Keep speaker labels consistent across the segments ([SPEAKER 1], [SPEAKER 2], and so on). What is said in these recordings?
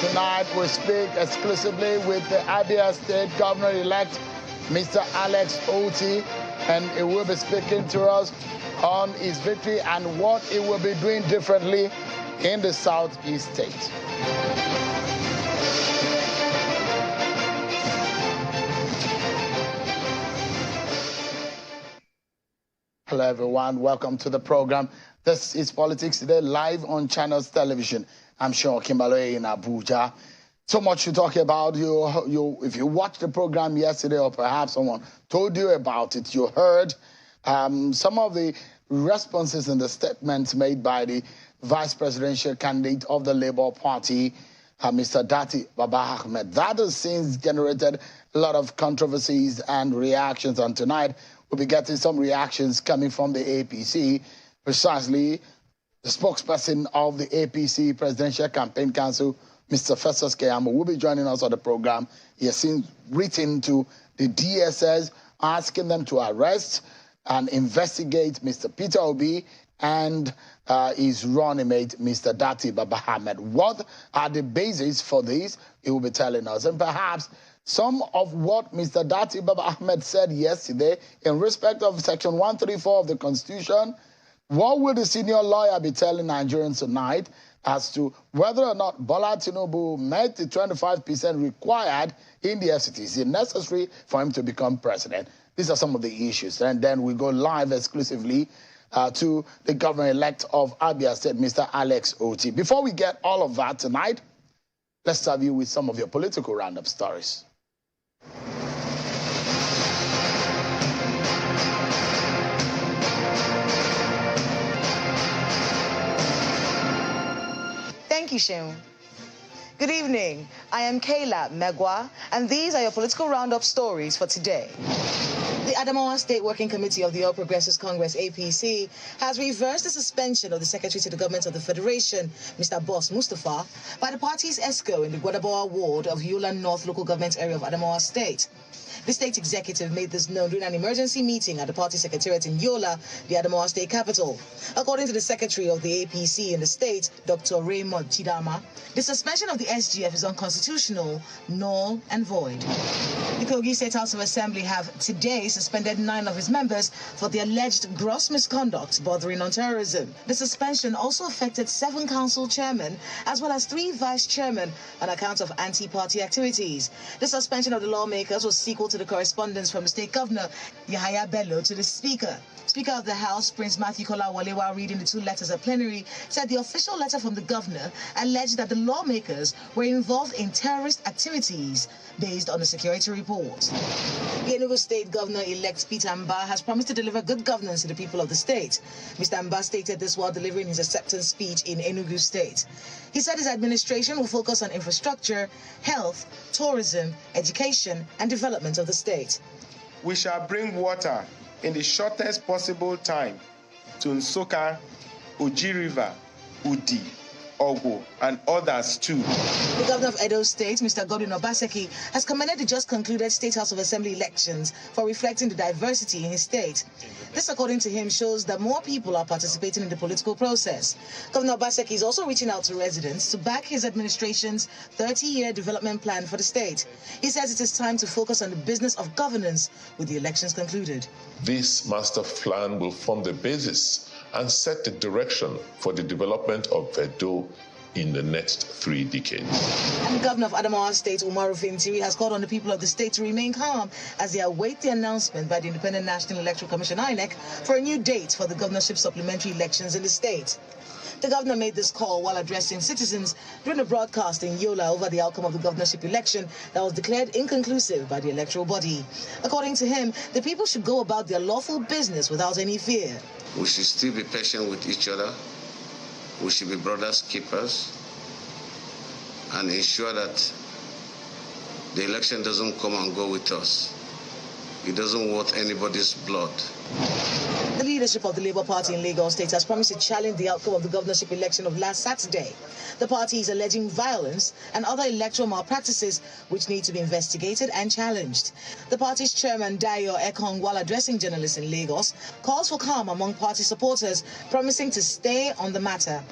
[SPEAKER 1] Tonight we speak exclusively with the Abia State Governor-elect, Mr. Alex Otti, and he will be speaking to us on his victory and what he will be doing differently in the Southeast state. Hello everyone, welcome to the program. This is Politics Today, live on Channels Television. I'm Sean Kimbaloe in Abuja. So much to talk about. If you watched the program yesterday, or perhaps someone told you about it, you heard some of the responses and the statements made by the vice presidential candidate of the Labour Party, Mr. Datti, Baba-Ahmed. That has since generated a lot of controversies and reactions, and tonight we'll be getting some reactions coming from the APC. Precisely, the spokesperson of the APC Presidential Campaign Council, Mr. Festus Keyamo, will be joining us on the program. He has since written to the DSS asking them to arrest and investigate Mr. Peter Obi and his running mate, Mr. Datti Baba-Ahmed. What are the bases for this? He will be telling us. And perhaps some of what Mr. Datti Baba-Ahmed said yesterday in respect of Section 134 of the Constitution. What will the senior lawyer be telling Nigerians tonight as to whether or not Bola Tinubu met the 25% required in the FCT? Is it necessary for him to become president? These are some of the issues. And then we go live exclusively to the governor-elect of Abia State, Mr. Alex Otti. Before we get all of that tonight, let's serve you with some of your political roundup stories.
[SPEAKER 2] Thank you, Seun. Good evening. I am Kayla Megwa, and these are your political roundup stories for today. The Adamawa State Working Committee of the All Progressives Congress, APC, has reversed the suspension of the Secretary to the Government of the Federation, Mr. Boss Mustafa, by the party's ESCO in the Gwadabawa ward of Yola North local government area of Adamawa State. The state executive made this known during an emergency meeting at the party secretariat in Yola, the Adamawa state capital. According to the secretary of the APC in the state, Dr. Raymond Chidama, the suspension of the SGF is unconstitutional, null and void. The Kogi State House of Assembly have today suspended 9 of its members for the alleged gross misconduct bordering on terrorism. The suspension also affected 7 council chairmen as well as 3 vice chairmen on account of anti-party activities. The suspension of the lawmakers was sequel to the correspondence from the state governor, Yahaya Bello, to the speaker. Speaker of the House, Prince Matthew Kolawole, reading the 2 letters at plenary, said the official letter from the governor alleged that the lawmakers were involved in terrorist activities based on the security report. The Enugu State Governor-elect Peter Mba has promised to deliver good governance to the people of the state. Mr. Mba stated this while delivering his acceptance speech in Enugu State. He said his administration will focus on infrastructure, health, tourism, education, and development of the state.
[SPEAKER 3] We shall bring water in the shortest possible time to Nsoka, Oji River, Udi, Ogo, and others too.
[SPEAKER 2] The governor of Edo State, Mr. Godwin Obaseki, has commended the just concluded State House of Assembly elections for reflecting the diversity in his state. This, according to him, shows that more people are participating in the political process. Governor Obaseki is also reaching out to residents to back his administration's 30-year development plan for the state. He says it is time to focus on the business of governance with the elections concluded.
[SPEAKER 4] This master plan will form the basis and set the direction for the development of Edo in the next 3 decades.
[SPEAKER 2] And the governor of Adamawa State, Umaru Fintiri, has called on the people of the state to remain calm as they await the announcement by the Independent National Electoral Commission, INEC, for a new date for the governorship supplementary elections in the state. The governor made this call while addressing citizens during a broadcast in Yola over the outcome of the governorship election that was declared inconclusive by the electoral body. According to him, the people should go about their lawful business without any fear.
[SPEAKER 5] We should still be patient with each other. We should be brothers keepers and ensure that the election doesn't come and go with us. It doesn't want anybody's blood.
[SPEAKER 2] The leadership of the Labour Party in Lagos State has promised to challenge the outcome of the governorship election of last Saturday. The party is alleging violence and other electoral malpractices which need to be investigated and challenged. The party's chairman, Dayo Ekong, while addressing journalists in Lagos, calls for calm among party supporters, promising to stay on the matter.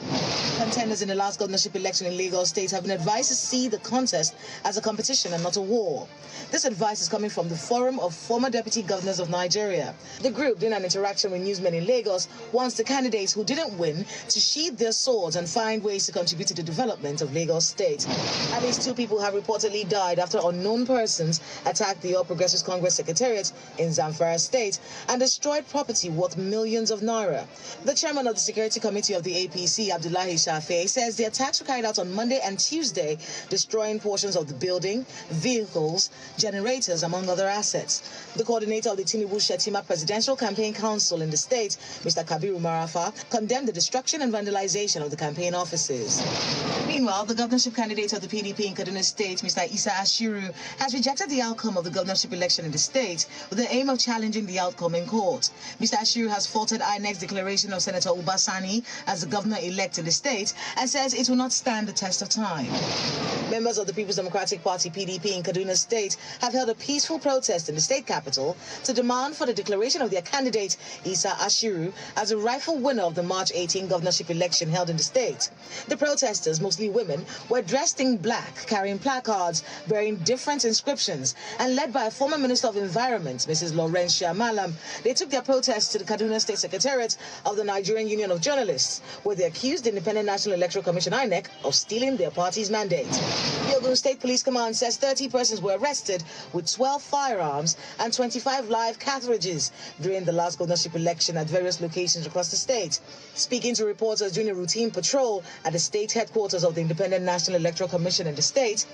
[SPEAKER 2] Contenders in the last governorship election in Lagos State have been advised to see the contest as a competition and not a war. This advice is coming from the Forum of Former Deputy Governors of Nigeria. The group, during an interaction with newsmen in Lagos, wants the candidates who didn't win to sheathe their swords and find ways to contribute to the development of Lagos State. At least 2 people have reportedly died after unknown persons attacked the All Progressives Congress Secretariat in Zamfara State and destroyed property worth millions of naira. The chairman of the Security Committee of the APC, Abdullahi Shafe, says the attacks were carried out on Monday and Tuesday, destroying portions of the building, vehicles, generators, among other assets. The coordinator of the Tinubu-Shetima Presidential Campaign Council in the state, Mr. Kabiru Marafa, condemned the destruction and vandalization of the campaign offices. Meanwhile, the governorship candidate of the PDP in Kaduna State, Mr. Isa Ashiru, has rejected the outcome of the governorship election in the state with the aim of challenging the outcome in court. Mr. Ashiru has faulted INEC's declaration of Senator Ubasani as the governor-elect in the state and says it will not stand the test of time. Members of the People's Democratic Party, PDP, in Kaduna State have held a peaceful protest in the state capital to demand for the declaration of their candidate, Isa Ashiru, as a rightful winner of the March 18 governorship election held in the state. The protesters, mostly women, were dressed in black, carrying placards bearing different inscriptions, and led by a former Minister of Environment, Mrs. Laurentia Malam. They took their protests to the Kaduna State Secretariat of the Nigerian Union of Journalists, where they accused the Independent National Electoral Commission, INEC, of stealing their party's mandate. The Ogun State Police Command says 30 persons were arrested with 12 firearms and 25 live cartridges during the last governorship election at various locations across the state. Speaking to reporters during a routine patrol at the state headquarters of the Independent National Electoral Commission in the state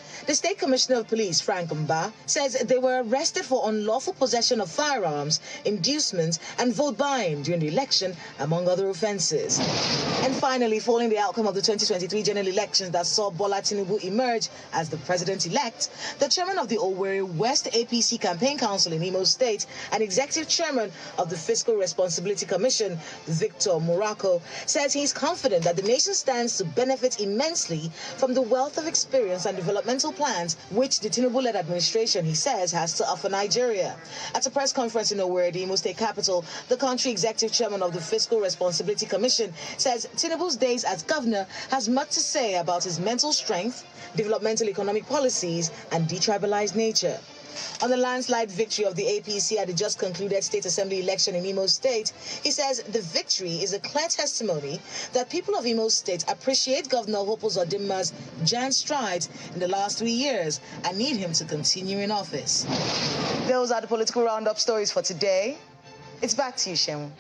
[SPEAKER 2] Commissioner of Police, Frank Mba, says they were arrested for unlawful possession of firearms, inducement, and vote buying during the election, among other offences. And finally, following the outcome of the 2023 general elections that saw Bola Tinubu emerge as the president-elect, the chairman of the Owerri West APC Campaign Council in Imo State and executive chairman of the Fiscal Responsibility Commission, Victor Morocco, says he's confident that the nation stands to benefit immensely from the wealth of experience and developmental plans which the Tinubu-led administration, he says, has to offer Nigeria. At a press conference in Owerri, the Imo State capital, the country executive chairman of the Fiscal Responsibility Commission says Tinubu's days as governor has much to say about his mental strength, developmental economic policies, and detribalized nature. On the landslide victory of the APC at the just concluded State Assembly election in Imo State, he says the victory is a clear testimony that people of Imo State appreciate Governor Hope Uzodimma's giant strides in the last 3 years and need him to continue in office. Those are the political roundup stories for today. It's back to you, Shem.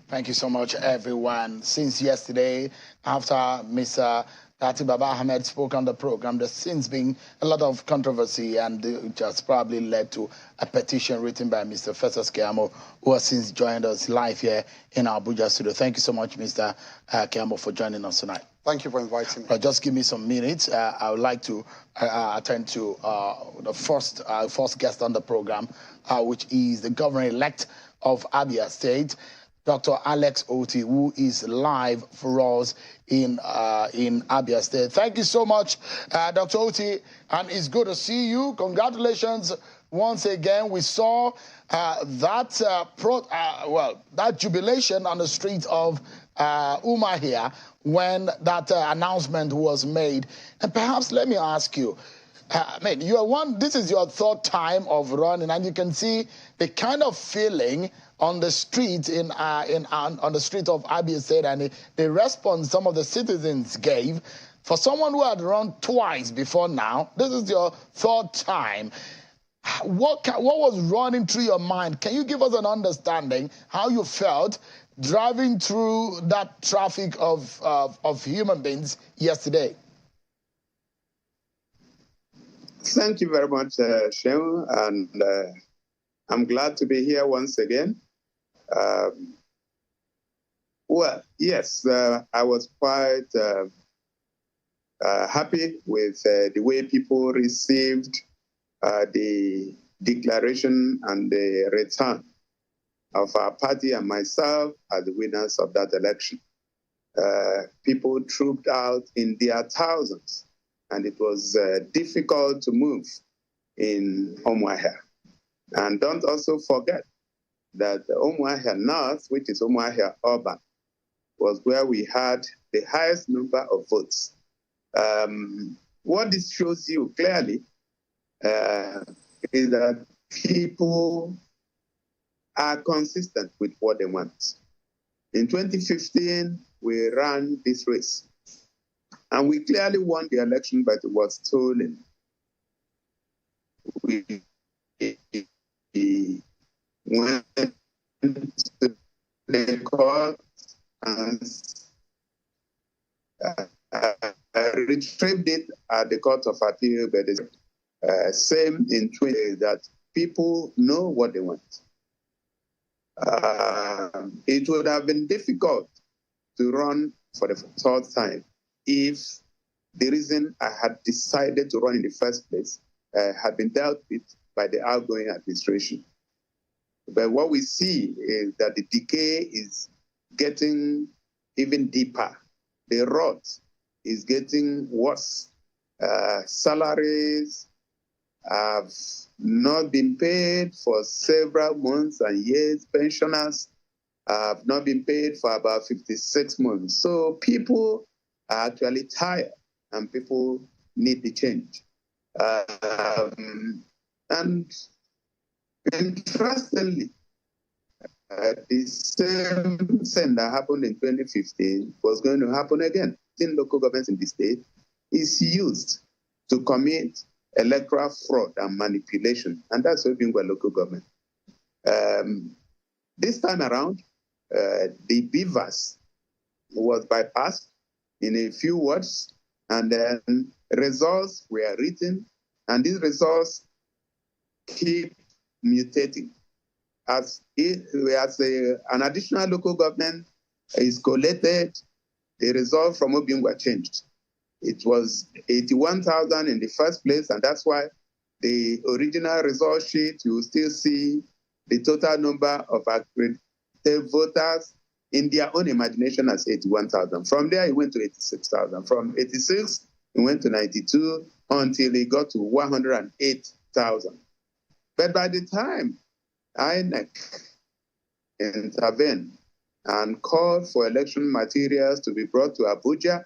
[SPEAKER 1] Thank you so much, everyone. Since yesterday, after Mr. Datti Baba-Ahmed spoke on the program, there's since been a lot of controversy, and it has probably led to a petition written by Mr. Festus Keyamo, who has since joined us live here in our Abuja studio. Thank you so much, Mr. Keyamo, for joining us tonight.
[SPEAKER 6] Thank you for inviting me.
[SPEAKER 1] Just give me some minutes. I would like to attend to the first guest on the program, which is the governor-elect of Abia State, Dr. Alex Otti, who is live for us in Abia State. Thank you so much, Dr. Otti, and it's good to see you. Congratulations once again. We saw that jubilation on the street of Umahia when that announcement was made. And perhaps let me ask you, this is your third time of running, and you can see the kind of feeling on the street on the street of Abia State, and the response some of the citizens gave. For someone who had run twice before now, this is your third time. What was running through your mind? Can you give us an understanding how you felt driving through that traffic of human beings yesterday?
[SPEAKER 7] Thank you very much, Shem, and I'm glad to be here once again. Well, yes, I was quite happy with the way people received the declaration and the return of our party and myself as the winners of that election. People trooped out in their thousands, and it was difficult to move in Umuahia. And don't also forget that Umuahia North, which is Umuahia Urban, was where we had the highest number of votes. What this shows you clearly is that people are consistent with what they want. In 2015, we ran this race, and we clearly won the election, but it was stolen. We went to the court and retrieved it at the Court of Appeal, but the same in 20 that people know what they want. It would have been difficult to run for the third time if the reason I had decided to run in the first place had been dealt with by the outgoing administration. But what we see is that the decay is getting even deeper. The rot is getting worse. Salaries have not been paid for several months and years. Pensioners have not been paid for about 56 months. So people are actually tired, and people need the change. And interestingly, the same thing that happened in 2015 was going to happen again. In local governments in the state is used to commit electoral fraud and manipulation, and that's what being by local government. This time around, the beavers was bypassed in a few words, and then results were written, and these results keep mutating. As an additional local government is collated, the result from Obingwa changed. It was 81,000 in the first place, and that's why the original result sheet, you will still see the total number of accredited voters in their own imagination as 81,000. From there, it went to 86,000. From 86, it went to 92 until it got to 108,000. But by the time INEC intervened and called for election materials to be brought to Abuja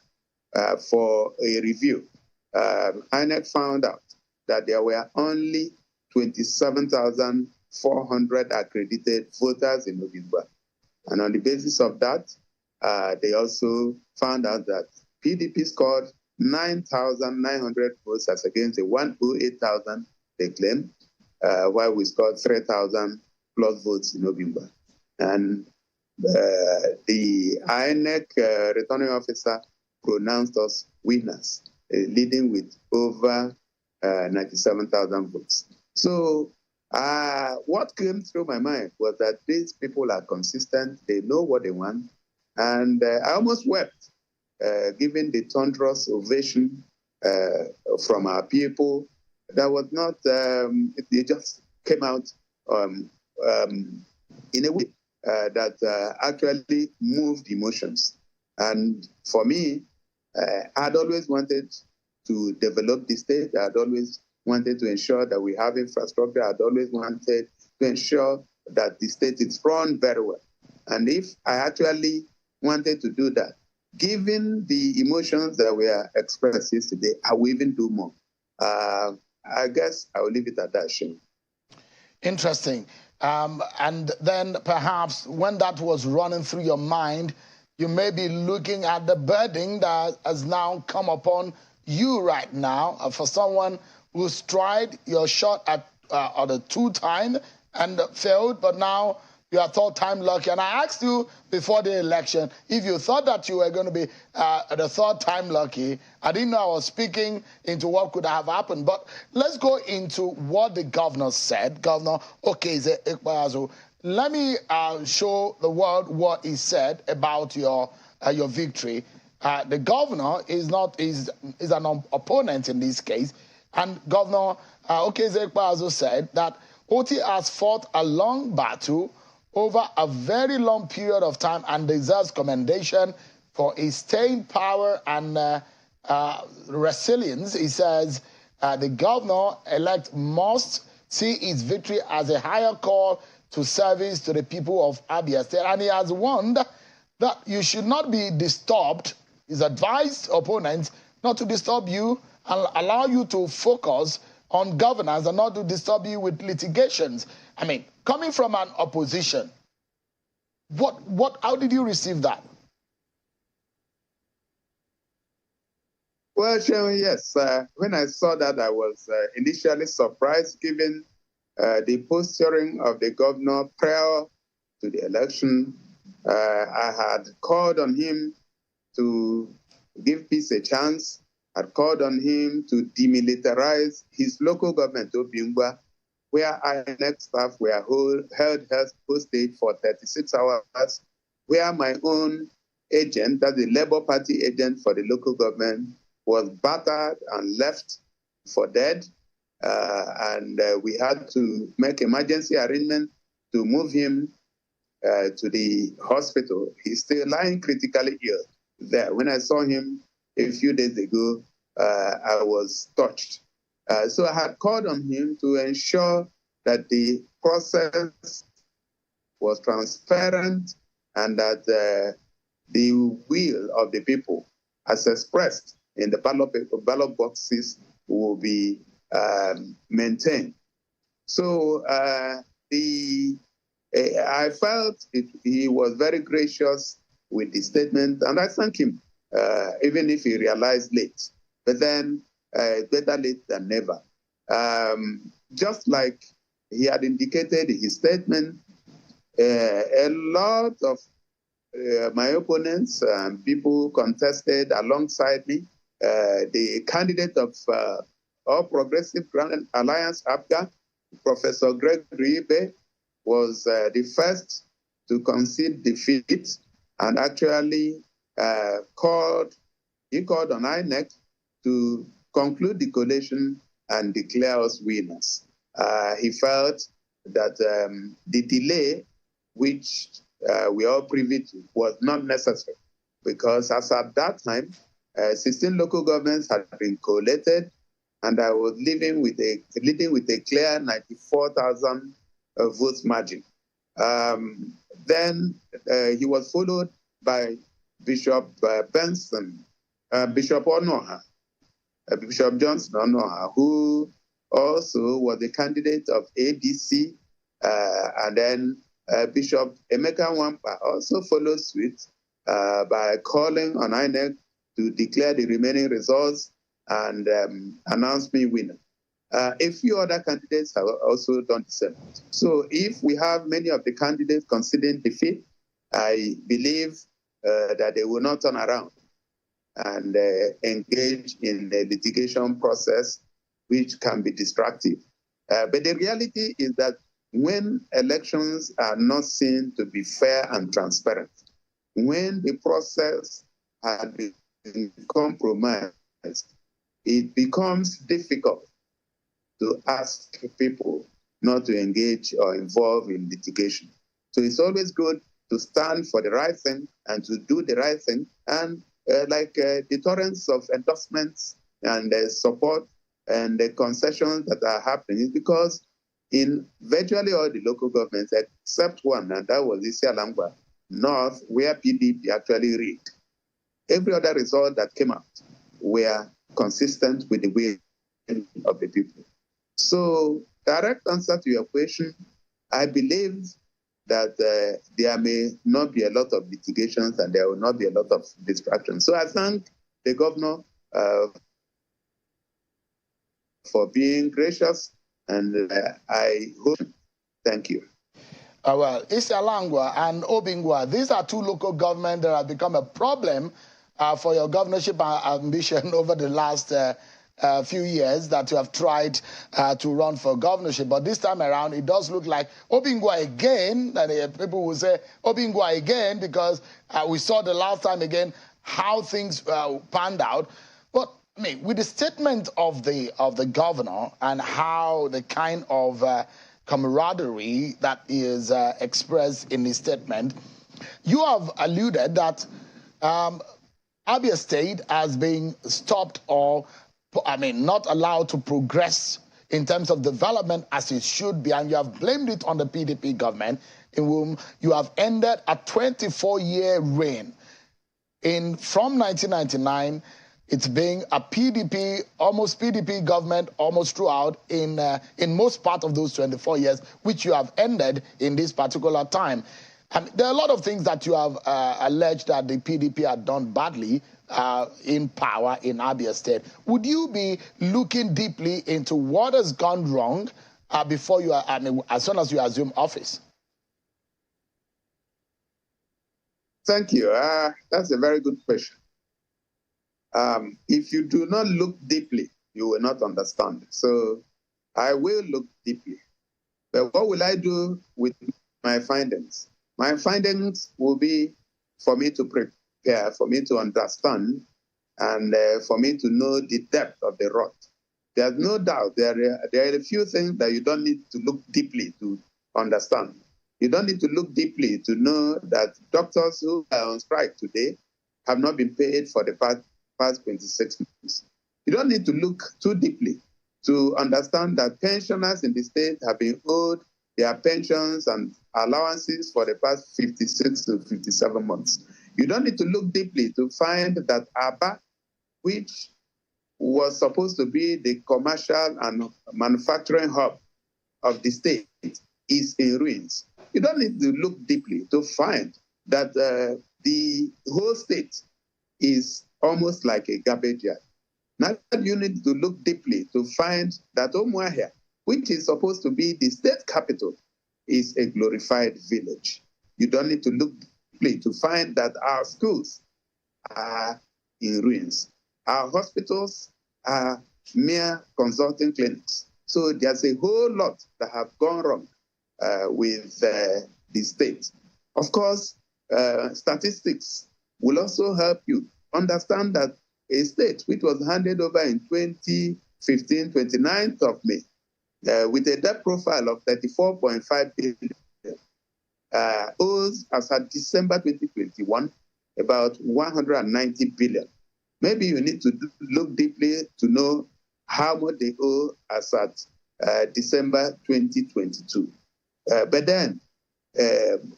[SPEAKER 7] for a review, INEC found out that there were only 27,400 accredited voters in Obingwa. And on the basis of that, they also found out that PDP scored 9,900 votes as against the 108,000 they claimed, while we scored 3,000 plus votes in Obingwa. And the INEC returning officer pronounced us winners, leading with over 97,000 votes. So what came through my mind was that these people are consistent, they know what they want, and I almost wept, given the thunderous ovation from our people. That was not, it just came out in a way that actually moved emotions. And for me, I'd always wanted to develop the state. I'd always wanted to ensure that we have infrastructure. I'd always wanted to ensure that the state is run very well. And if I actually wanted to do that, given the emotions that were expressed yesterday, I will even do more. I guess I will leave it at that, Shane.
[SPEAKER 1] Interesting. And then perhaps when that was running through your mind, you may be looking at the burden that has now come upon you right now for someone who's tried your shot at the 2-time and failed, but now you are third time lucky. And I asked you before the election if you thought that you were going to be the third time lucky. I didn't know I was speaking into what could have happened. But let's go into what the governor said. Governor Okeze Ikpeazu. Let me show the world what he said about your victory. The governor is an opponent in this case, and Governor Okezekpa also said that Otti has fought a long battle over a very long period of time and deserves commendation for his staying power and resilience. He says the governor-elect must see his victory as a higher call to service to the people of Abia State. And he has warned that you should not be disturbed. He's advised opponents not to disturb you and allow you to focus on governance and not to disturb you with litigations. I mean, coming from an opposition, how did you receive that?
[SPEAKER 7] Well, Sharon, yes. When I saw that, I was initially surprised, given the posturing of the governor prior to the election. I had called on him to give peace a chance. Had called on him to demilitarize his local government, Obingwa, where INEC staff were held hostage for 36 hours, where my own agent, that's the Labour Party agent for the local government, was battered and left for dead. And we had to make emergency arrangements to move him to the hospital. He's still lying critically ill there. When I saw him a few days ago, I was touched. So I had called on him to ensure that the process was transparent and that the will of the people, as expressed in the ballot boxes, will be maintained. So I felt he was very gracious with the statement, and I thank him, even if he realized late. But then, better late than never. Just like he had indicated in his statement, a lot of my opponents and people contested alongside me. The candidate of All Progressive Grand Alliance, Abia, Professor Gregory Ibe, was the first to concede defeat and actually called on INEC to conclude the collation and declare us winners. He felt that the delay, which we are privy to, was not necessary, because as at that time, 16 local governments had been collated, and I was leading with a clear 94,000 votes margin. Then he was followed by Bishop Benson, Bishop Onoha, Bishop Johnson Onoha, who also was the candidate of ADC, and then Bishop Emeka Wampa also followed suit by calling on INEC to declare the remaining results and announce me winner. A few other candidates have also done the same. So if we have many of the candidates conceding defeat, I believe that they will not turn around and engage in the litigation process, which can be destructive. But the reality is that when elections are not seen to be fair and transparent, when the process has been compromised, it becomes difficult to ask people not to engage or involve in litigation. So it's always good to stand for the right thing and to do the right thing. And the torrents of endorsements and support and the concessions that are happening is because in virtually all the local governments, except one, and that was Isialangwa North, where PDP actually rigged, every other result that came out were consistent with the will of the people. So, direct answer to your question, I believe that there may not be a lot of litigations and there will not be a lot of distractions. So I thank the governor for being gracious, and I hope. Thank you.
[SPEAKER 1] Well, Isialangwa and Obingwa, these are two local governments that have become a problem for your governorship ambition over the last few years that you have tried to run for governorship. But this time around, it does look like Obingwa again. And people will say Obingwa again because we saw the last time again how things panned out. But I mean, with the statement of the governor and how the kind of camaraderie that is expressed in the statement, you have alluded that Abia State has been stopped or, I mean, not allowed to progress in terms of development as it should be, and you have blamed it on the PDP government, in whom you have ended a 24-year reign. From 1999, it's been a PDP, almost PDP government almost throughout in most part of those 24 years, which you have ended in this particular time. There are a lot of things that you have alleged that the PDP had done badly in power in Abia State. Would you be looking deeply into what has gone wrong before you, as soon as you assume office?
[SPEAKER 7] Thank you. That's a very good question. If you do not look deeply, you will not understand. So I will look deeply. But what will I do with my findings? My findings will be for me to prepare, for me to understand, and for me to know the depth of the rot. There's no doubt there are a few things that you don't need to look deeply to understand. You don't need to look deeply to know that doctors who are on strike today have not been paid for the past 26 months. You don't need to look too deeply to understand that pensioners in the state have been owed their pensions and allowances for the past 56 to 57 months. You don't need to look deeply to find that Abia, which was supposed to be the commercial and manufacturing hub of the state, is in ruins. You don't need to look deeply to find that the whole state is almost like a garbage yard. Now you need to look deeply to find that Umuahia, which is supposed to be the state capital, is a glorified village. You don't need to look deeply to find that our schools are in ruins. Our hospitals are mere consulting clinics. So there's a whole lot that have gone wrong with the state. Of course, statistics will also help you understand that a state which was handed over in 2015, 29th of May, with a debt profile of 34.5 billion, owes as at December 2021 about 190 billion. Maybe you need to look deeply to know how much they owe as at December 2022. But then,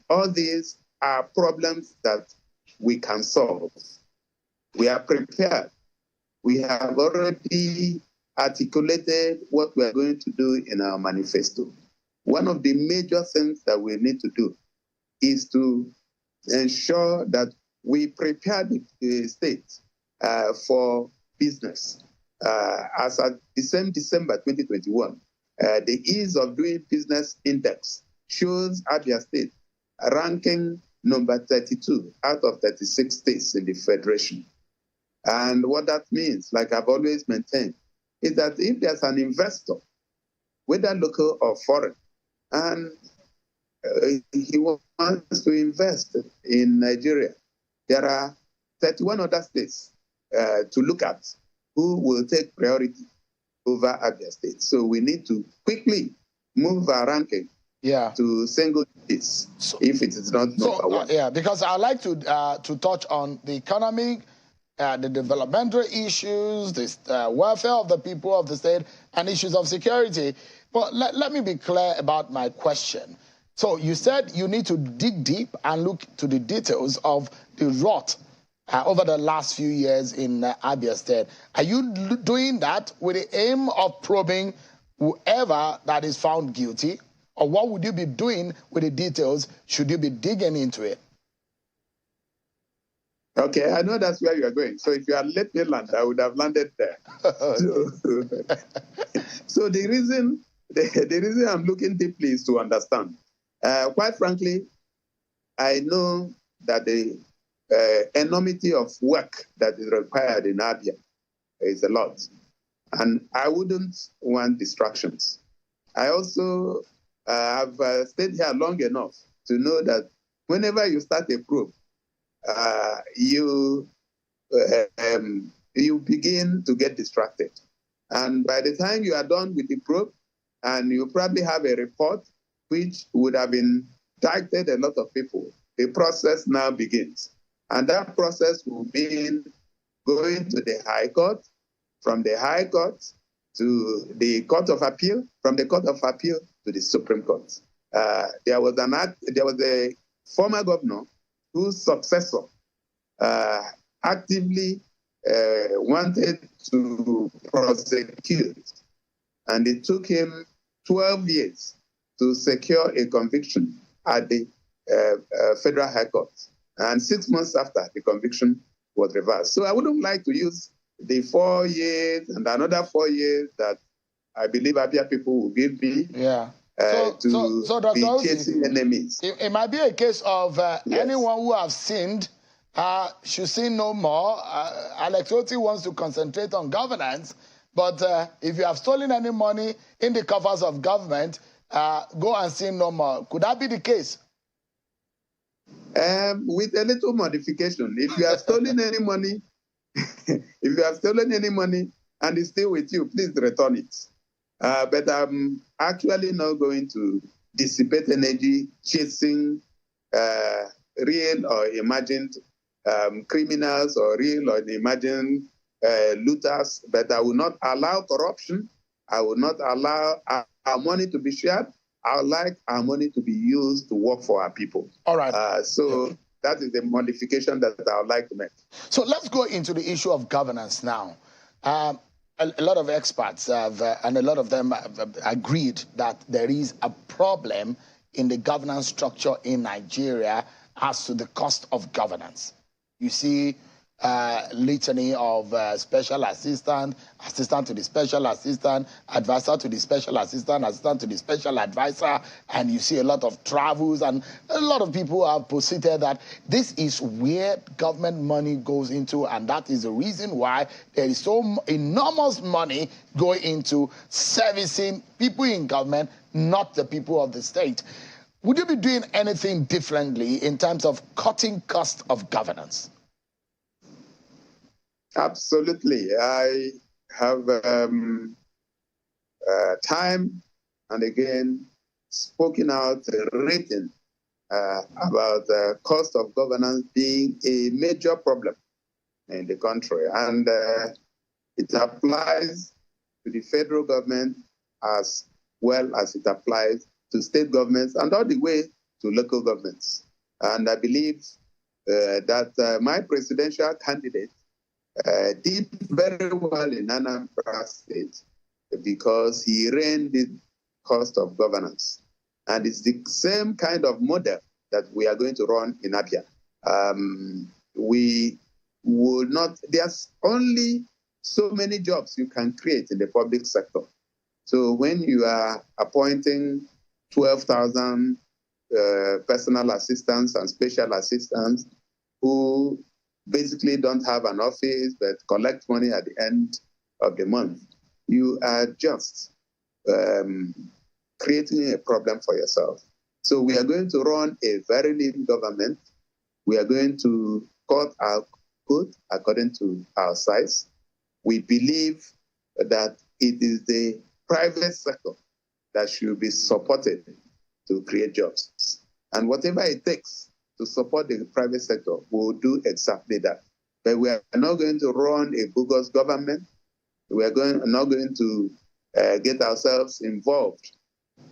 [SPEAKER 7] all these are problems that we can solve. We are prepared. We have already articulated what we are going to do in our manifesto. One of the major things that we need to do is to ensure that we prepare the state for business. As at the same December 2021, the Ease of Doing Business Index shows Abia State ranking number 32 out of 36 states in the Federation. And what that means, like I've always maintained, is that if there's an investor, whether local or foreign, and he wants to invest in Nigeria, there are 31 other states to look at who will take priority over Abia State. So we need to quickly move our ranking to single digits if it is not number one.
[SPEAKER 1] Yeah, because I'd like to touch on the economic, the developmental issues, the welfare of the people of the state, and issues of security. But let me be clear about my question. So you said you need to dig deep and look to the details of the rot over the last few years in Abia State. Are you doing that with the aim of probing whoever that is found guilty? Or what would you be doing with the details should you be digging into it?
[SPEAKER 7] Okay, I know that's where you are going. So if you had let me land, I would have landed there. So the reason I'm looking deeply is to understand. Quite frankly, I know that the enormity of work that is required in Abia is a lot. And I wouldn't want distractions. I also have stayed here long enough to know that whenever you start a probe, you you begin to get distracted. And by the time you are done with the probe, and you probably have a report which would have indicted a lot of people, the process now begins. And that process will mean going to the High Court, from the High Court to the Court of Appeal, from the Court of Appeal to the Supreme Court. There was a former governor whose successor actively wanted to prosecute, and it took him 12 years to secure a conviction at the Federal High Court. And 6 months after, the conviction was reversed. So I wouldn't like to use the 4 years and another 4 years that I believe Abia people will give me to be chasing enemies.
[SPEAKER 1] It might be a case of anyone who has sinned should sin no more. Alex Otti wants to concentrate on governance, but if you have stolen any money in the coffers of government, go and sin no more. Could that be the case?
[SPEAKER 7] With a little modification. If you have stolen any money, and it's still with you, please return it. But I'm actually not going to dissipate energy chasing real or imagined criminals or real or imagined looters. But I will not allow corruption. I will not allow our money to be shared. I would like our money to be used to work for our people.
[SPEAKER 1] All right.
[SPEAKER 7] That is the modification that I would like to make.
[SPEAKER 1] So let's go into the issue of governance now. A lot of experts have, and a lot of them have agreed that there is a problem in the governance structure in Nigeria as to the cost of governance. You see litany of special assistant, assistant to the special assistant, advisor to the special assistant, assistant to the special advisor, and you see a lot of travels, and a lot of people have posited that this is where government money goes into, and that is the reason why there is so enormous money going into servicing people in government, not the people of the state. Would you be doing anything differently in terms of cutting cost of governance?
[SPEAKER 7] Absolutely. I have time and again spoken out, written about the cost of governance being a major problem in the country. And it applies to the federal government as well as it applies to state governments and all the way to local governments. And I believe that my presidential candidate did very well in Anambra State because he reined the cost of governance. And it's the same kind of model that we are going to run in Abia. We will not, there's only so many jobs you can create in the public sector. So when you are appointing 12,000 personal assistants and special assistants who basically don't have an office but collect money at the end of the month, you are just creating a problem for yourself. So we are going to run a very lean government. We are going to cut our code according to our size. We believe that it is the private sector that should be supported to create jobs. And whatever it takes to support the private sector, we'll do exactly that. But we are not going to run a bogus government. We are not going to get ourselves involved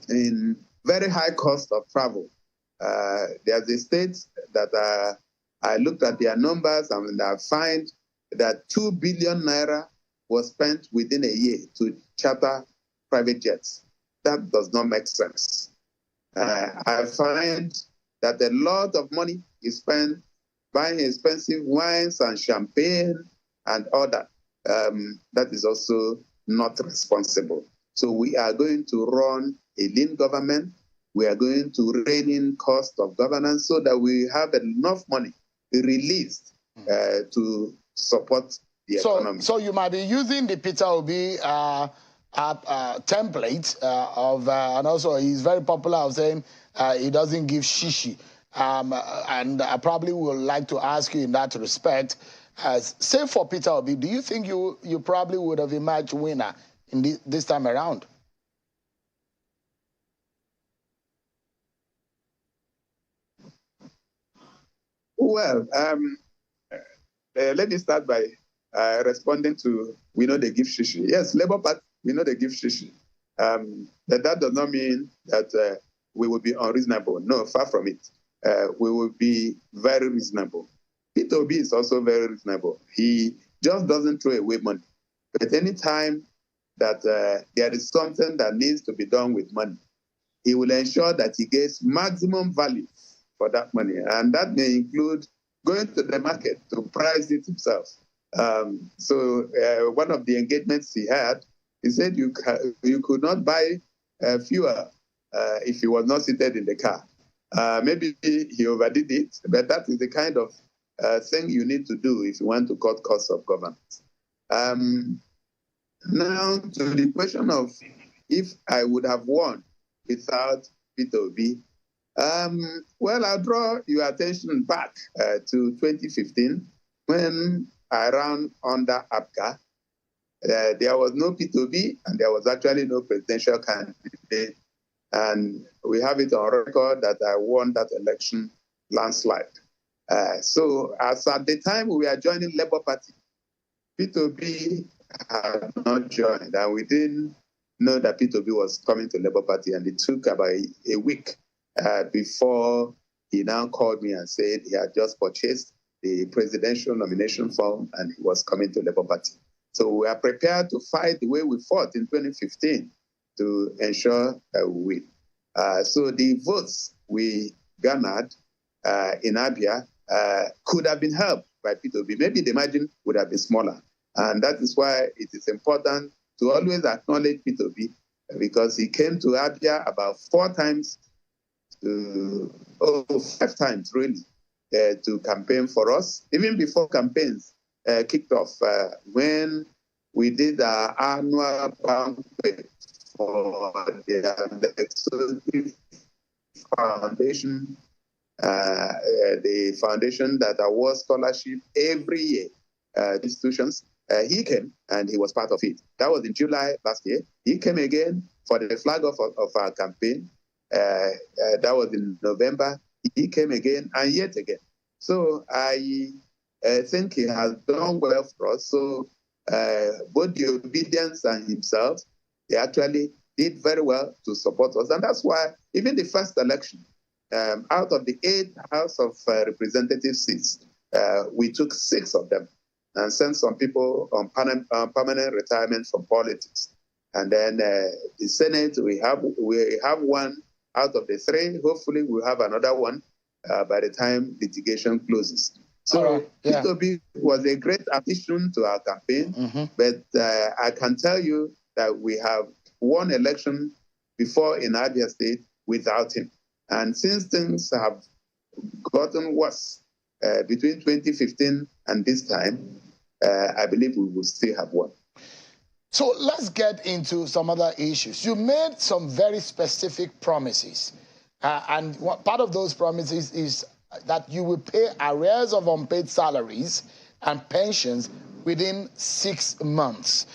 [SPEAKER 7] in very high cost of travel. There's a state that I looked at their numbers and I find that 2 billion naira was spent within a year to charter private jets. That does not make sense. I find that a lot of money is spent buying expensive wines and champagne and all that. That is also not responsible. So we are going to run a lean government. We are going to rein in cost of governance so that we have enough money released to support the economy.
[SPEAKER 1] So you might be using the Peter Obi template of, and also he's very popular of saying he doesn't give shishi. And I probably would like to ask you in that respect, Save for Peter Obi, do you think you probably would have emerged winner in this time around?
[SPEAKER 7] Well, let me start by responding to, we know they give shishi. Yes, Labour Party, we know they give shishi. That does not mean that we will be unreasonable. No, far from it. We will be very reasonable. Peter Obi is also very reasonable. He just doesn't throw away money. But any time that there is something that needs to be done with money, he will ensure that he gets maximum value for that money. And that may include going to the market to price it himself. So one of the engagements he had, he said you could not buy fuel if he was not seated in the car. Maybe he overdid it, but that is the kind of thing you need to do if you want to cut costs of government. Now, to the question of if I would have won without Peter Obi, well, I'll draw your attention back to 2015 when I ran under Abia. There was no Peter Obi and there was actually no presidential candidate. And we have it on record that I won that election landslide. So as at the time we were joining Labour Party, Peter Obi had not joined, and we didn't know that Peter Obi was coming to Labour Party, and it took about a week before he now called me and said he had just purchased the presidential nomination form and he was coming to Labour Party. So we are prepared to fight the way we fought in 2015 to ensure that we win. So the votes we garnered in Abia could have been helped by Peter Obi. Maybe the margin would have been smaller. And that is why it is important to always acknowledge Peter Obi, because he came to Abia about 5 times really, to campaign for us, even before campaigns kicked off, when we did our annual banquet for the Executive Foundation, the foundation that awards scholarship every year, institutions. He came and he was part of it. That was in July last year. He came again for the flag of our campaign. That was in November. He came again and yet again. So I think he has done well for us. So both the obedience and himself, they actually did very well to support us. And that's why even the first election, out of the 8 House of Representative seats, we took 6 of them and sent some people on permanent retirement from politics. And then the Senate, we have 1 out of the 3. Hopefully we'll have another one by the time litigation closes. So Peter Obi was a great addition to our campaign, but I can tell you that we have won election before in Abia State without him. And since things have gotten worse between 2015 and this time, I believe we will still have won.
[SPEAKER 1] So let's get into some other issues. You made some very specific promises. And part of those promises is that you will pay arrears of unpaid salaries and pensions within 6 months.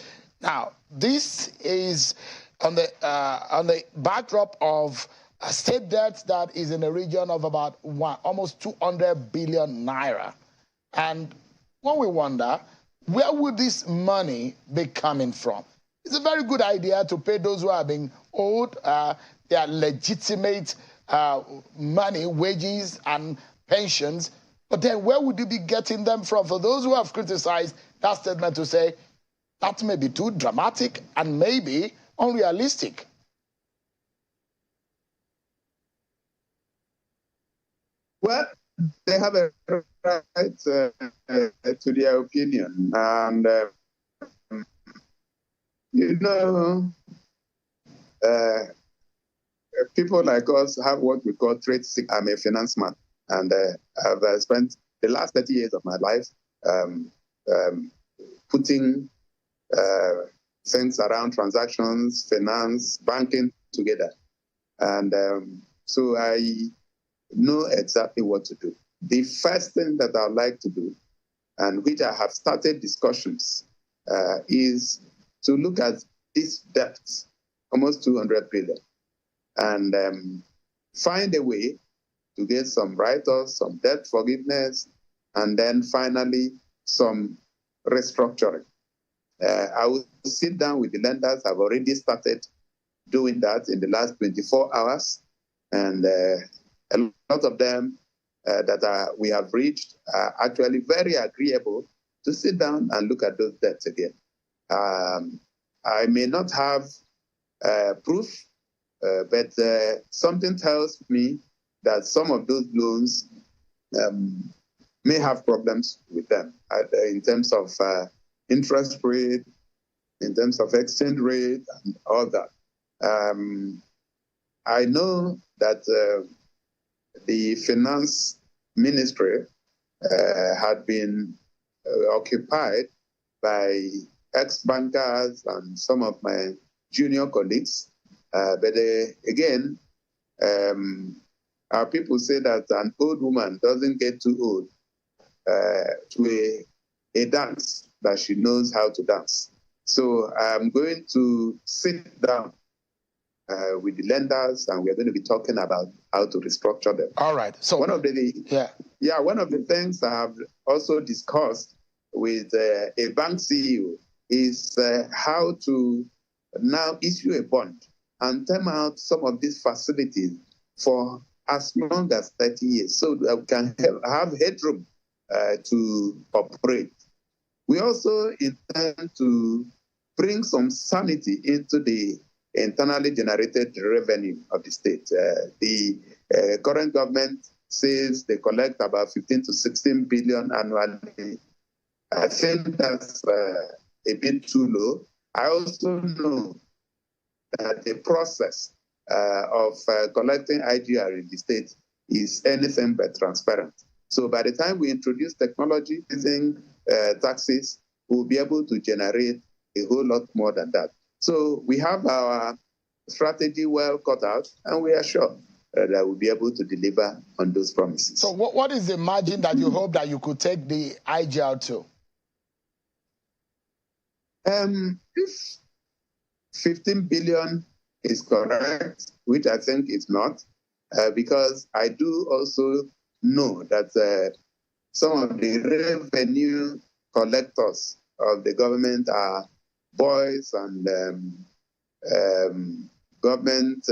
[SPEAKER 1] Now, this is on the backdrop of a state debt that is in the region of about almost 200 billion naira. And when we wonder, where would this money be coming from? It's a very good idea to pay those who are being owed their legitimate money, wages, and pensions. But then where would you be getting them from? For those who have criticized that statement, to say that may be too dramatic and maybe unrealistic.
[SPEAKER 7] Well, they have a right to their opinion. And, people like us have what we call trade secret. I'm a finance man, and I've spent the last 30 years of my life putting things around transactions, finance, banking together. And so I know exactly what to do. The first thing that I'd like to do and which I have started discussions, is to look at this debt, almost 200 billion, and find a way to get some write-offs, some debt forgiveness, and then finally some restructuring. I will sit down with the lenders. I've already started doing that in the last 24 hours, and a lot of them that we have reached are actually very agreeable to sit down and look at those debts again. I may not have proof, but something tells me that some of those loans may have problems with them in terms of interest rate, in terms of exchange rate, and all that. I know that the finance ministry had been occupied by ex-bankers and some of my junior colleagues. But again, our people say that an old woman doesn't get too old to a dance that she knows how to dance. So I'm going to sit down with the lenders, and we're going to be talking about how to restructure them.
[SPEAKER 1] All right. So
[SPEAKER 7] one of the things I have also discussed with a bank CEO is how to now issue a bond and term out some of these facilities for as long as 30 years, so that we can have headroom to operate. We also intend to bring some sanity into the internally generated revenue of the state. The current government says they collect about 15 to 16 billion annually. I think that's a bit too low. I also know that the process of collecting IGR in the state is anything but transparent. So by the time we introduce technology using taxes, we'll be able to generate a whole lot more than that. So we have our strategy well cut out, and we are sure that we'll be able to deliver on those promises.
[SPEAKER 1] So what is the margin that you hope that you could take the IGR to?
[SPEAKER 7] If 15 billion is correct, which I think is not, because I do also know that some of the revenue collectors of the government are boys and government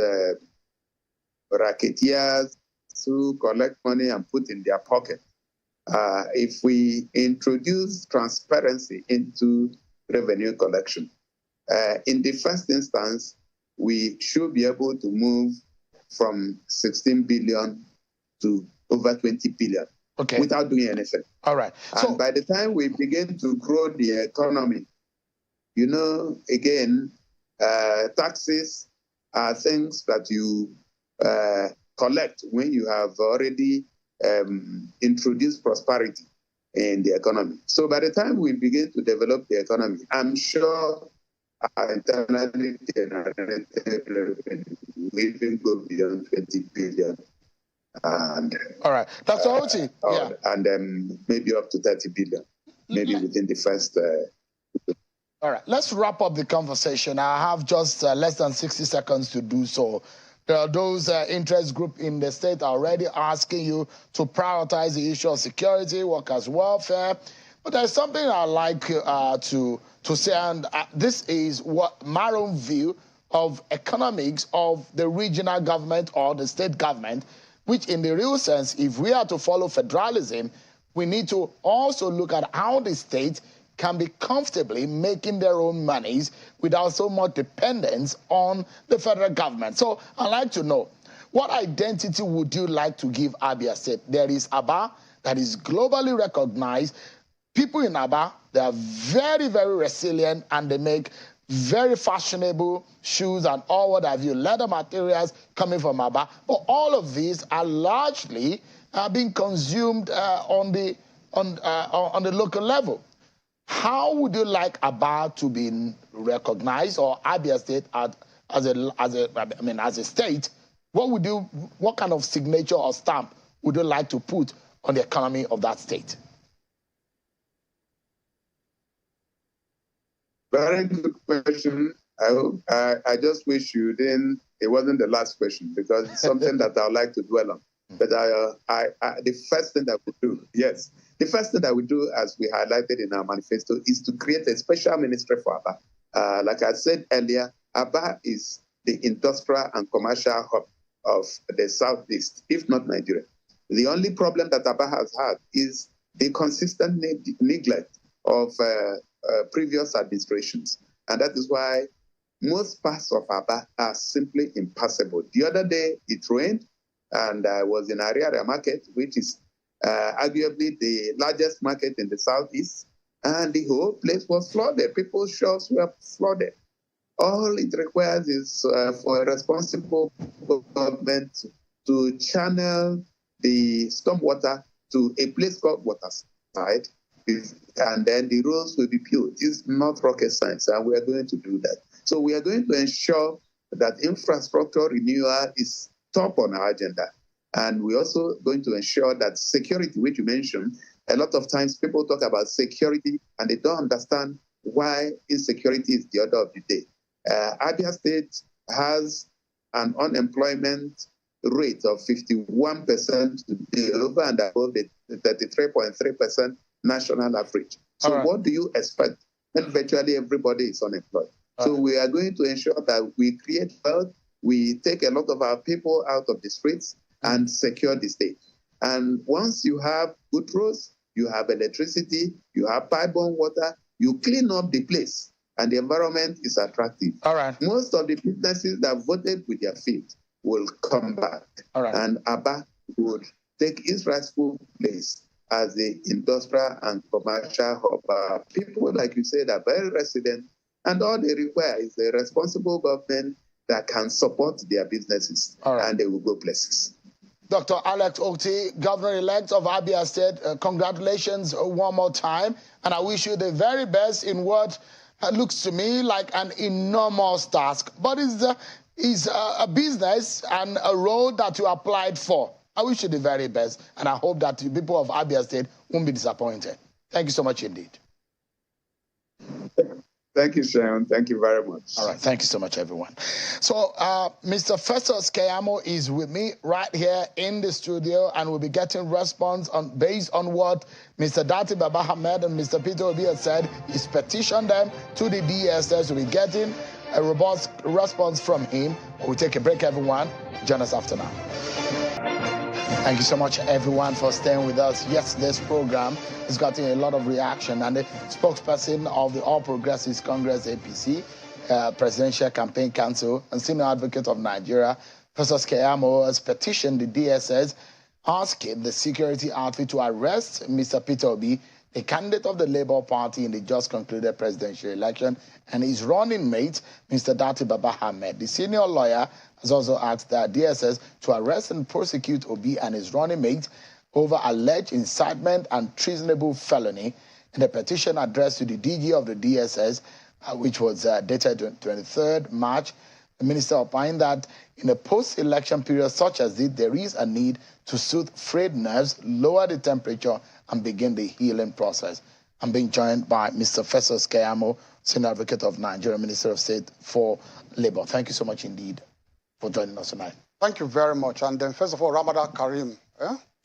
[SPEAKER 7] racketeers who collect money and put in their pocket. If we introduce transparency into revenue collection, in the first instance, we should be able to move from 16 billion to over 20 billion without doing anything.
[SPEAKER 1] All right.
[SPEAKER 7] And by the time we begin to grow the economy, you know, again, taxes are things that you collect when you have already introduced prosperity in the economy. So by the time we begin to develop the economy, I'm sure our internally generated revenue will even go beyond 20 billion. And,
[SPEAKER 1] all right. Dr. Otti.
[SPEAKER 7] And then maybe up to 30 billion, maybe within the first.
[SPEAKER 1] All right. Let's wrap up the conversation. I have just less than 60 seconds to do so. There are those interest groups in the state already asking you to prioritize the issue of security, workers' welfare. But there's something I'd like to say, and this is what my own view of economics of the regional government or the state government, which in the real sense, if we are to follow federalism, we need to also look at how the state can be comfortably making their own monies without so much dependence on the federal government. So I'd like to know, what identity would you like to give Abia State? There is Aba that is globally recognized. People in Aba, they are very, very resilient, and they make very fashionable shoes and all what have you, leather materials coming from Aba. But all of these are largely being consumed on the local level. How would you like Aba to be recognized, or Abia State as a state? What kind of signature or stamp would you like to put on the economy of that state?
[SPEAKER 7] Very good question. I just wish it wasn't the last question, because it's something that I would like to dwell on. But the first thing that we do, as we highlighted in our manifesto, is to create a special ministry for Abba. Like I said earlier, Abba is the industrial and commercial hub of the Southeast, if not Nigeria. The only problem that Abba has had is the consistent neglect of previous administrations. And that is why most parts of Abba are simply impassable. The other day, it rained, and I was in Ariaria Market, which is arguably the largest market in the Southeast, and the whole place was flooded. People's shops were flooded. All it requires is for a responsible government to channel the stormwater to a place called Waterside, and then the roads will be built. It's not rocket science, and we are going to do that. So we are going to ensure that infrastructure renewal is top on our agenda. And we're also going to ensure that security, which you mentioned, a lot of times people talk about security and they don't understand why insecurity is the order of the day. Abia State has an unemployment rate of 51% today, over and above the 33.3% national average. So what do you expect when virtually everybody is unemployed? So we are going to ensure that we create wealth, we take a lot of our people out of the streets and secure the state. And once you have good roads, you have electricity, you have pipe-borne water, you clean up the place, and the environment is attractive. Most of the businesses that voted with their feet will come back. And Abba would take its rightful place as the industrial and commercial hub. People, like you said, are very resident, and all they require is a responsible government that can support their businesses, and they will go places.
[SPEAKER 1] Dr. Alex Otti, Governor-elect of Abia State, congratulations one more time, and I wish you the very best in what looks to me like an enormous task, but it's a business and a role that you applied for. I wish you the very best, and I hope that the people of Abia State won't be disappointed. Thank you so much indeed.
[SPEAKER 7] Thank you, Sharon. Thank you very much.
[SPEAKER 1] All right. Thank you so much, everyone. So Mr. Festus Keyamo is with me right here in the studio, and we'll be getting response based on what Mr. Datti, Baba-Ahmed, and Mr. Peter Obi has said. He's petitioned them to the DSS. We'll be getting a robust response from him. We'll take a break, everyone. Join us after now. Thank you so much, everyone, for staying with us. Yesterday's program has gotten a lot of reaction, and the spokesperson of the All Progressives Congress, APC, Presidential Campaign Council, and Senior Advocate of Nigeria, Festus Keyamo, has petitioned the DSS, asking the security outfit to arrest Mr. Peter Obi, a candidate of the Labour Party in the just concluded presidential election, and his running mate, Mr. Datti Baba-Ahmed. The senior lawyer has also asked the DSS to arrest and prosecute Obi and his running mate over alleged incitement and treasonable felony. In a petition addressed to the DG of the DSS, which was dated 23rd March, the minister opined that in a post-election period such as this, there is a need to soothe frayed nerves, lower the temperature, and begin the healing process. I'm being joined by Mr. Festus Keyamo, Senior Advocate of Nigeria, Minister of State for Labour. Thank you so much indeed for joining us tonight.
[SPEAKER 6] Thank you very much. And then, first of all, Ramadan Kareem.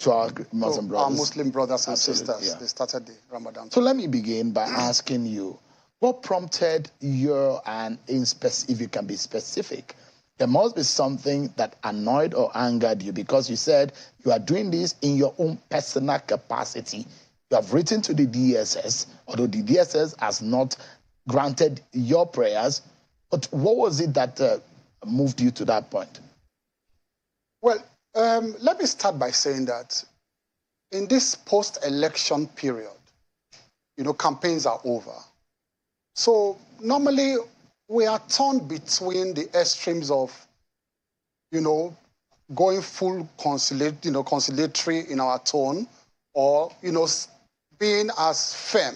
[SPEAKER 1] To our Muslim brothers.
[SPEAKER 6] Our Muslim brothers and
[SPEAKER 1] Absolutely,
[SPEAKER 6] sisters. They started the Ramadan.
[SPEAKER 1] So let me begin by asking you, what prompted your, and if you can be specific, there must be something that annoyed or angered you, because you said you are doing this in your own personal capacity. You have written to the DSS, although the DSS has not granted your prayers. But what was it that moved you to that point?
[SPEAKER 6] Well, let me start by saying that in this post-election period, campaigns are over. So normally we are torn between the extremes of, going full conciliatory in our tone, or, being as firm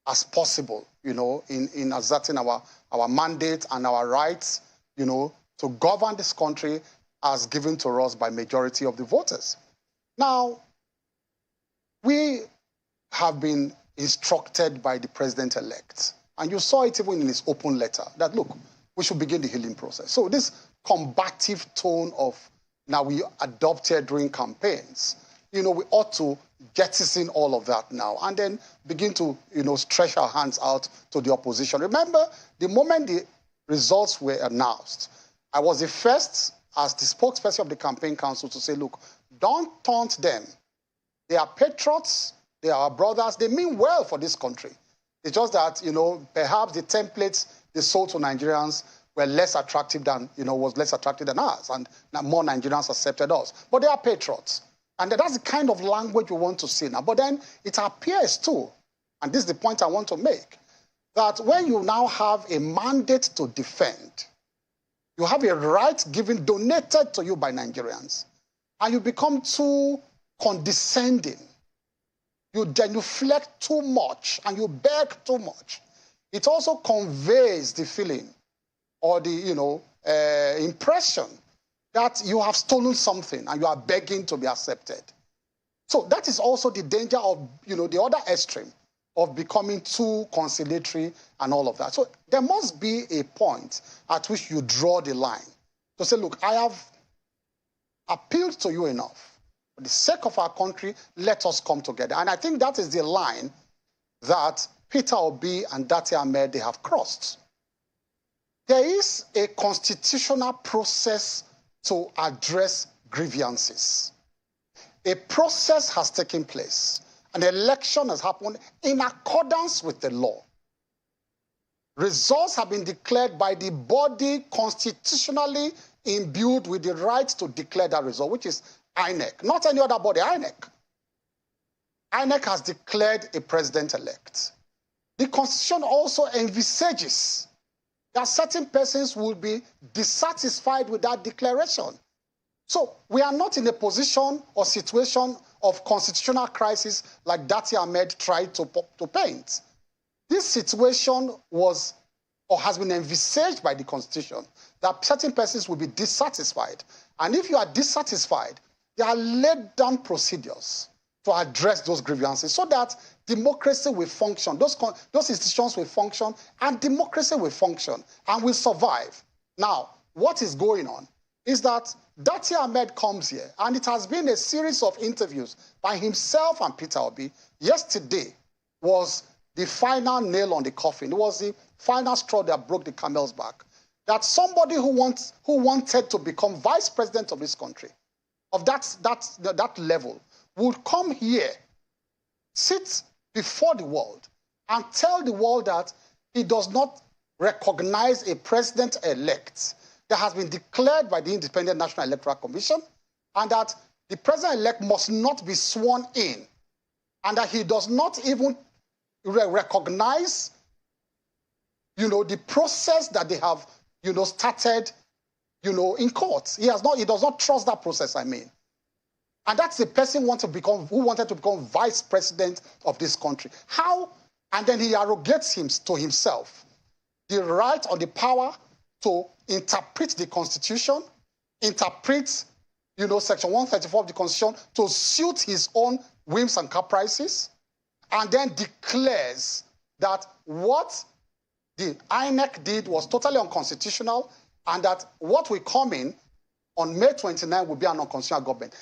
[SPEAKER 6] as possible, in asserting our mandate and our rights, to govern this country as given to us by majority of the voters. Now, we have been instructed by the president-elect And you saw it even in his open letter that, look, we should begin the healing process. So this combative tone of now we adopted during campaigns, we ought to jettison all of that now and then begin to, stretch our hands out to the opposition. Remember, the moment the results were announced, I was the first, as the spokesperson of the campaign council, to say, look, don't taunt them. They are patriots, they are our brothers, they mean well for this country. It's just that, perhaps the templates they sold to Nigerians were less attractive than, was less attractive than ours, and more Nigerians accepted us. But they are patriots. And that's the kind of language we want to see now. But then it appears too, and this is the point I want to make, that when you now have a mandate to defend, you have a right donated to you by Nigerians, and you become too condescending. You genuflect too much, and you beg too much. It also conveys the feeling or the, impression that you have stolen something and you are begging to be accepted. So that is also the danger of, the other extreme of becoming too conciliatory and all of that. So there must be a point at which you draw the line to say, look, I have appealed to you enough. For the sake of our country, let us come together. And I think that is the line that Peter Obi and Datti Ahmed, they have crossed. There is a constitutional process to address grievances. A process has taken place. An election has happened in accordance with the law. Results have been declared by the body constitutionally imbued with the right to declare that result, which is INEC, not any other body, INEC. INEC has declared a president-elect. The Constitution also envisages that certain persons will be dissatisfied with that declaration. So we are not in a position or situation of constitutional crisis like Datti Ahmed tried to paint. This situation was or has been envisaged by the Constitution that certain persons will be dissatisfied. And if you are dissatisfied, there are laid down procedures to address those grievances so that democracy will function, those institutions will function, and democracy will function and will survive. Now, what is going on is that Datti Ahmed comes here, and it has been a series of interviews by himself and Peter Obi. Yesterday was the final nail on the coffin. It was the final straw that broke the camel's back. That somebody who wanted to become vice president of this country, of that level, would come here, sit before the world, and tell the world that he does not recognize a president-elect that has been declared by the Independent National Electoral Commission, and that the president-elect must not be sworn in, and that he does not even recognize, the process that they have, started, in court. He does not trust that process, I mean. And that's the person who wanted to become vice president of this country. How? And then he arrogates to himself the right or the power to interpret the Constitution, interpret, Section 134 of the Constitution to suit his own whims and caprices, and then declares that what the INEC did was totally unconstitutional, and that what will come in on May 29 will be an unconstitutional government.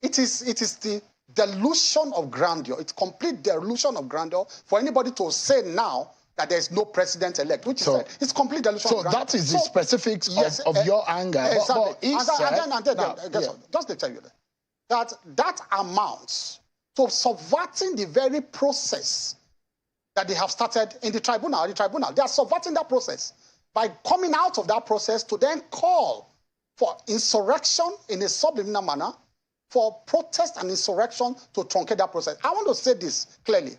[SPEAKER 6] It is the delusion of grandeur. It's complete delusion of grandeur for anybody to say now that there is no president-elect, which is it's complete delusion of grandeur. So
[SPEAKER 1] that is the specifics of your anger.
[SPEAKER 6] Exactly. Just to tell you that amounts to subverting the very process that they have started in the tribunal. They are subverting that process by coming out of that process to then call for insurrection in a subliminal manner, for protest and insurrection to truncate that process. I want to say this clearly,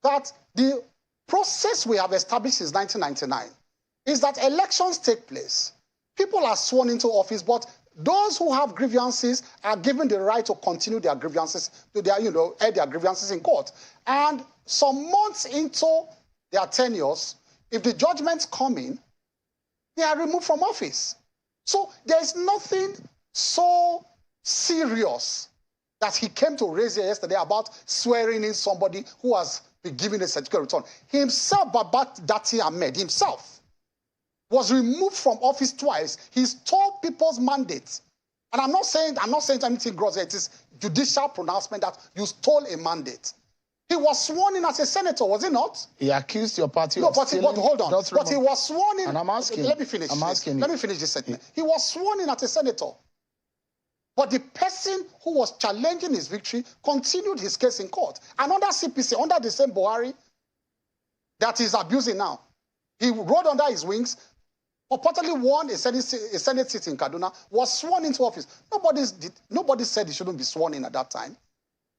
[SPEAKER 6] that the process we have established since 1999 is that elections take place. People are sworn into office, but those who have grievances are given the right to continue their grievances, air their grievances in court. And some months into their tenures, if the judgments come in, they are removed from office. So there is nothing so serious that he came to raise here yesterday about swearing in somebody who has be given a certificate of return. Himself, Baba-Ahmed himself, was removed from office twice. He stole people's mandates. And I'm not saying anything gross. It is judicial pronouncement that you stole a mandate. He was sworn in as a senator, was he not?
[SPEAKER 1] He accused your party of stealing.
[SPEAKER 6] But hold on. But he was sworn in.
[SPEAKER 1] And I'm asking.
[SPEAKER 6] Let me finish. Let me finish this statement. He was sworn in as a senator. But the person who was challenging his victory continued his case in court. Another CPC, under the same Buhari that he's abusing now. He rode under his wings, purportedly won a Senate seat in Kaduna, was sworn into office. Nobody said he shouldn't be sworn in at that time.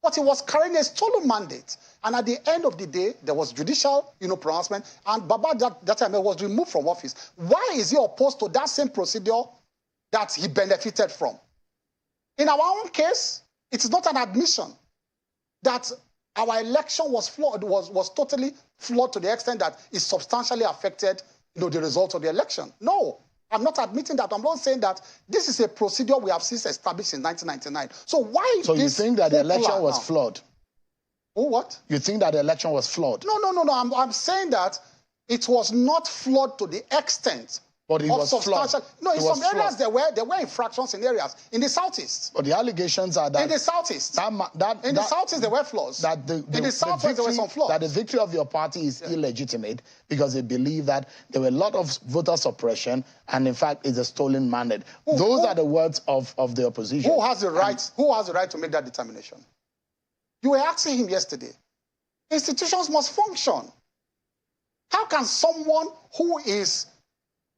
[SPEAKER 6] But he was carrying a stolen mandate. And at the end of the day, there was judicial pronouncement, and Baba-Ahmed was removed from office. Why is he opposed to that same procedure that he benefited from? In our own case, it is not an admission that our election was flawed, was totally flawed to the extent that it substantially affected the result of the election. No, I'm not admitting that. I'm not saying that this is a procedure we have since established in 1999. So why?
[SPEAKER 1] So you think that the election was flawed?
[SPEAKER 6] Oh, what?
[SPEAKER 1] You think that the election was flawed?
[SPEAKER 6] No. I'm saying that it was not flawed to the extent.
[SPEAKER 1] But it was flawed.
[SPEAKER 6] No, in some areas there were infractions in areas. In the southeast.
[SPEAKER 1] But the allegations are that
[SPEAKER 6] in the southeast. In the southeast there were flaws. In the southwest there were some flaws.
[SPEAKER 1] That the victory of your party is illegitimate because they believe that there were a lot of voter suppression and in fact it's a stolen mandate. Those are the words of the opposition.
[SPEAKER 6] Who has the right? Who has the right to make that determination? You were asking him yesterday. Institutions must function. How can someone who is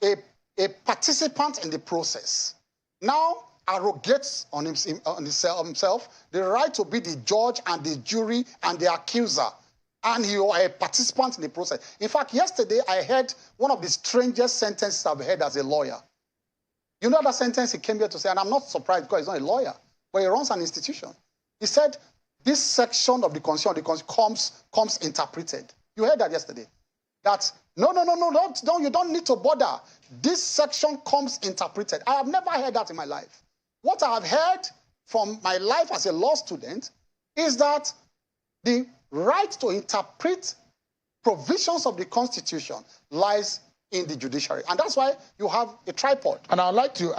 [SPEAKER 6] a participant in the process now arrogates on himself the right to be the judge and the jury and the accuser, and you are a participant in the process? In fact, yesterday I heard one of the strangest sentences I've heard as a lawyer. You know that sentence he came here to say, and I'm not surprised because he's not a lawyer, but he runs an institution. He said, this section of the Constitution comes interpreted. You heard that yesterday. That, no, you don't need to bother. This section comes interpreted. I have never heard that in my life. What I have heard from my life as a law student is that the right to interpret provisions of the Constitution lies in the judiciary, and that's why you have a tripod.
[SPEAKER 1] And I'd like you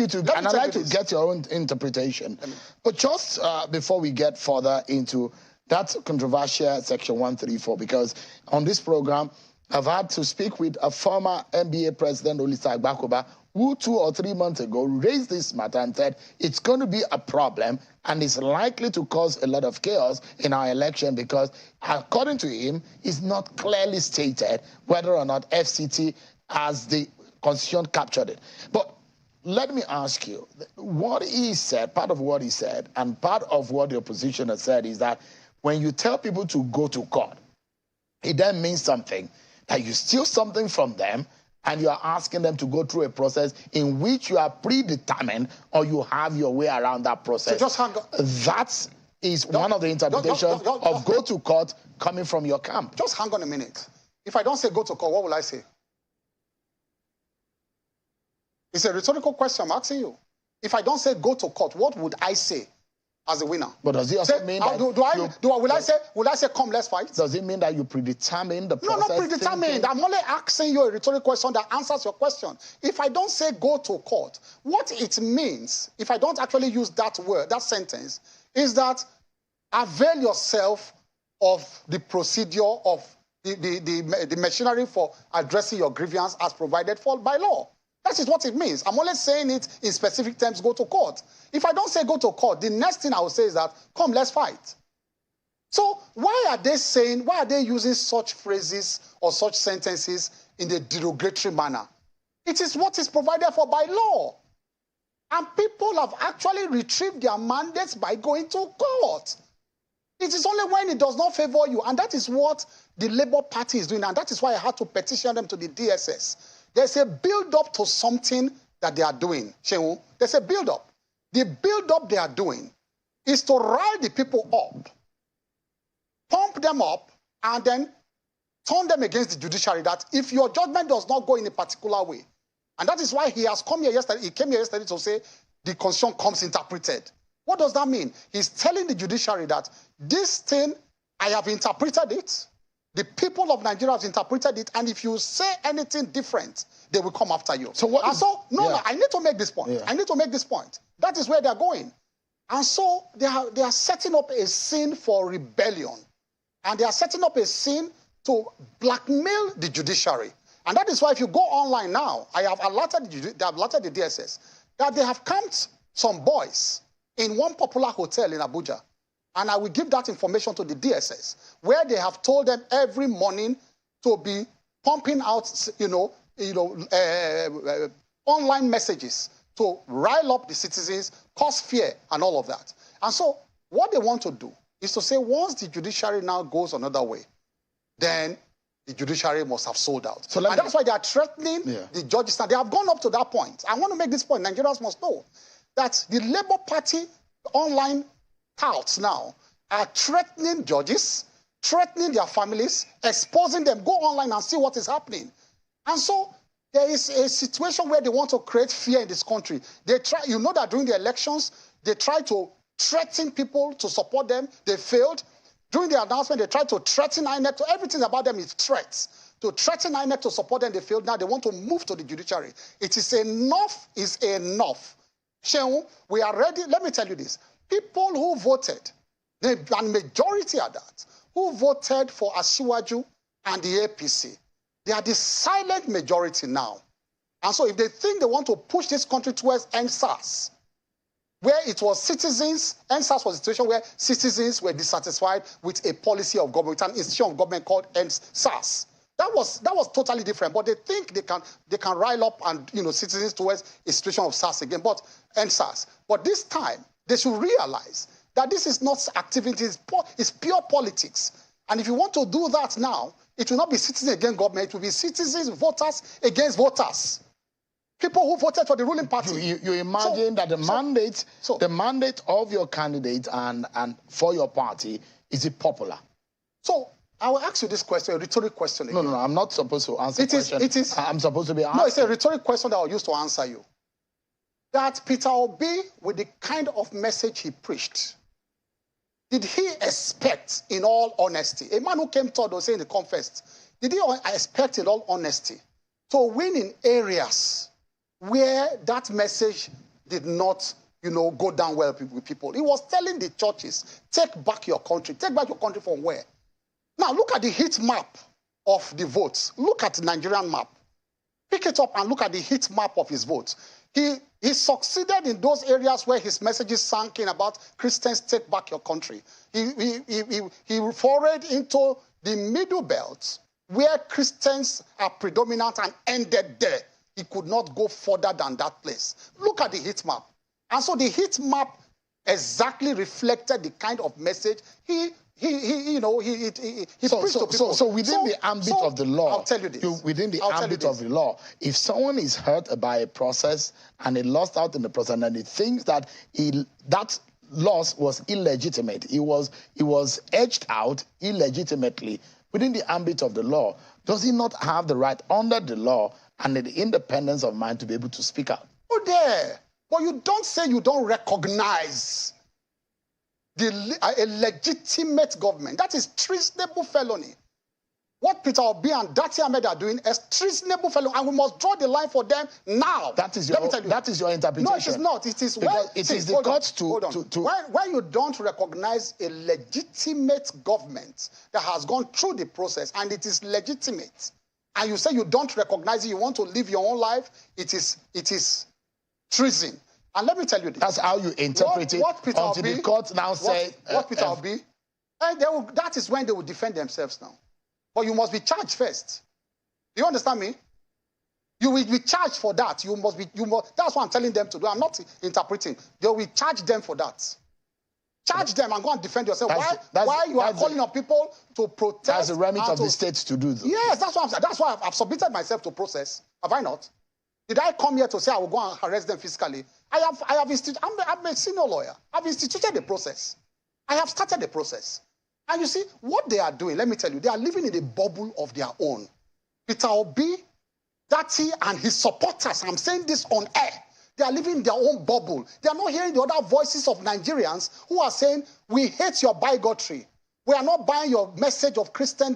[SPEAKER 1] to get your own interpretation. But just before we get further into that controversial Section 134, because on this program, I've had to speak with a former NBA president, Olisa Agbakoba, who 2 or 3 months ago raised this matter and said it's going to be a problem and it's likely to cause a lot of chaos in our election because, according to him, it's not clearly stated whether or not FCT, as the Constitution, captured it. But let me ask you, what he said, part of what he said, and part of what the opposition has said is that when you tell people to go to court, it then means something, that you steal something from them and you are asking them to go through a process in which you are predetermined or you have your way around that process.
[SPEAKER 6] So just hang on.
[SPEAKER 1] That is one of the interpretations of go to court coming from your camp.
[SPEAKER 6] Just hang on a minute. If I don't say go to court, what will I say? It's a rhetorical question I'm asking you. If I don't say go to court, what would I say as a winner?
[SPEAKER 1] But does it also mean that will I say come, let's fight? Does it mean that you predetermine the process?
[SPEAKER 6] No, not predetermined. I'm only asking you a rhetorical question that answers your question. If I don't say go to court, what it means, if I don't actually use that word, that sentence, is that avail yourself of the procedure of the machinery for addressing your grievance as provided for by law. That is what it means. I'm only saying it in specific terms, go to court. If I don't say go to court, the next thing I will say is that, come, let's fight. So why are they using such phrases or such sentences in a derogatory manner? It is what is provided for by law. And people have actually retrieved their mandates by going to court. It is only when it does not favor you. And that is what the Labour Party is doing. And that is why I had to petition them to the DSS. There's a build-up to something that they are doing. Shehu, there's a build-up. The build-up they are doing is to rile the people up, pump them up, and then turn them against the judiciary, that if your judgment does not go in a particular way, and that is why he came here yesterday to say the Constitution comes interpreted. What does that mean? He's telling the judiciary that this thing, I have interpreted it. The people of Nigeria have interpreted it, and if you say anything different, they will come after you.
[SPEAKER 1] So what?
[SPEAKER 6] No, I need to make this point.
[SPEAKER 1] Yeah.
[SPEAKER 6] I need to make this point. That is where they are going. And so they are setting up a scene for rebellion. And they are setting up a scene to blackmail the judiciary. And that is why if you go online now, I have alerted the DSS that they have camped some boys in one popular hotel in Abuja. And I will give that information to the DSS, where they have told them every morning to be pumping out, online messages to rile up the citizens, cause fear, and all of that. And so what they want to do is to say once the judiciary now goes another way, then the judiciary must have sold out. So that's why they are threatening the judges. Now, they have gone up to that point. I want to make this point. Nigerians must know that the Labour Party online touts now are threatening judges, threatening their families, exposing them. Go online and see what is happening. And so there is a situation where they want to create fear in this country. They try, you know that during the elections, they tried to threaten people to support them. They failed. During the announcement, they tried to threaten INEC. So everything about them is threats. To threaten INEC to support them, they failed. Now they want to move to the judiciary. It is enough is enough. Shehu, we are ready. Let me tell you this. People who voted, and majority are that, who voted for Asiwaju and the APC, they are the silent majority now. And so if they think they want to push this country towards NSAS, where it was citizens, NSAS was a situation where citizens were dissatisfied with a policy of government, an institution of government called NSAS. That was totally different. But they think they can rile up and citizens towards a situation of SARS again, but NSAS. But this time they should realize that this is not activities, it's pure politics. And if you want to do that now, it will not be citizens against government, it will be citizens, voters against voters. People who voted for the ruling party.
[SPEAKER 1] You imagine that the mandate of your candidate and for your party is it popular?
[SPEAKER 6] So I will ask you this question, a rhetoric question again.
[SPEAKER 1] No, I'm not supposed to answer the question.
[SPEAKER 6] It is.
[SPEAKER 1] I'm supposed to be asking.
[SPEAKER 6] No, it's a rhetoric question that I'll use to answer you. That Peter Obi, with the kind of message he preached, did he expect, in all honesty, a man who came third or saying the confessed, did he expect, in all honesty, to win in areas where that message did not, go down well with people? He was telling the churches, take back your country. Take back your country from where? Now, look at the heat map of the votes. Look at the Nigerian map. Pick it up and look at the heat map of his votes. He succeeded in those areas where his messages sank in about Christians take back your country. He forayed into the middle belt where Christians are predominant and ended there. He could not go further than that place. Look at the heat map. And so the heat map exactly reflected the kind of message he preached to people.
[SPEAKER 1] So within the ambit of the law,
[SPEAKER 6] I'll tell you this.
[SPEAKER 1] Within the ambit of the law, if someone is hurt by a process and he lost out in the process and he thinks that that loss was illegitimate, it was edged out illegitimately within the ambit of the law, does he not have the right under the law and the independence of mind to be able to speak out?
[SPEAKER 6] Oh, there. But you don't say you don't recognize a legitimate government. That is treasonable felony. What Peter Obi and Datti are doing is treasonable felony, and we must draw the line for them now.
[SPEAKER 1] That is your interpretation.
[SPEAKER 6] No, it is not. It is
[SPEAKER 1] the courts to
[SPEAKER 6] when you don't recognize a legitimate government that has gone through the process and it is legitimate, and you say you don't recognize it, you want to live your own life, it is treason. And let me tell you this.
[SPEAKER 1] That's how you interpret it until the court now say...
[SPEAKER 6] What Peter Obi... that is when they will defend themselves now. But you must be charged first. Do you understand me? You will be charged for that. That's what I'm telling them to do. I'm not interpreting. They will charge them for that. Charge them and go and defend yourself. Why you are calling on people to protest?
[SPEAKER 1] That's the remit of the states to do this.
[SPEAKER 6] Yes, that's what I'm saying. That's why I've submitted myself to process. Have I not? Did I come here to say I will go and arrest them physically? I'm a senior lawyer. I've instituted the process. I have started the process. And you see, what they are doing, let me tell you, they are living in a bubble of their own. Peter Obi, Datti, and his supporters, I'm saying this on air, they are living in their own bubble. They are not hearing the other voices of Nigerians who are saying, we hate your bigotry. We are not buying your message of Christian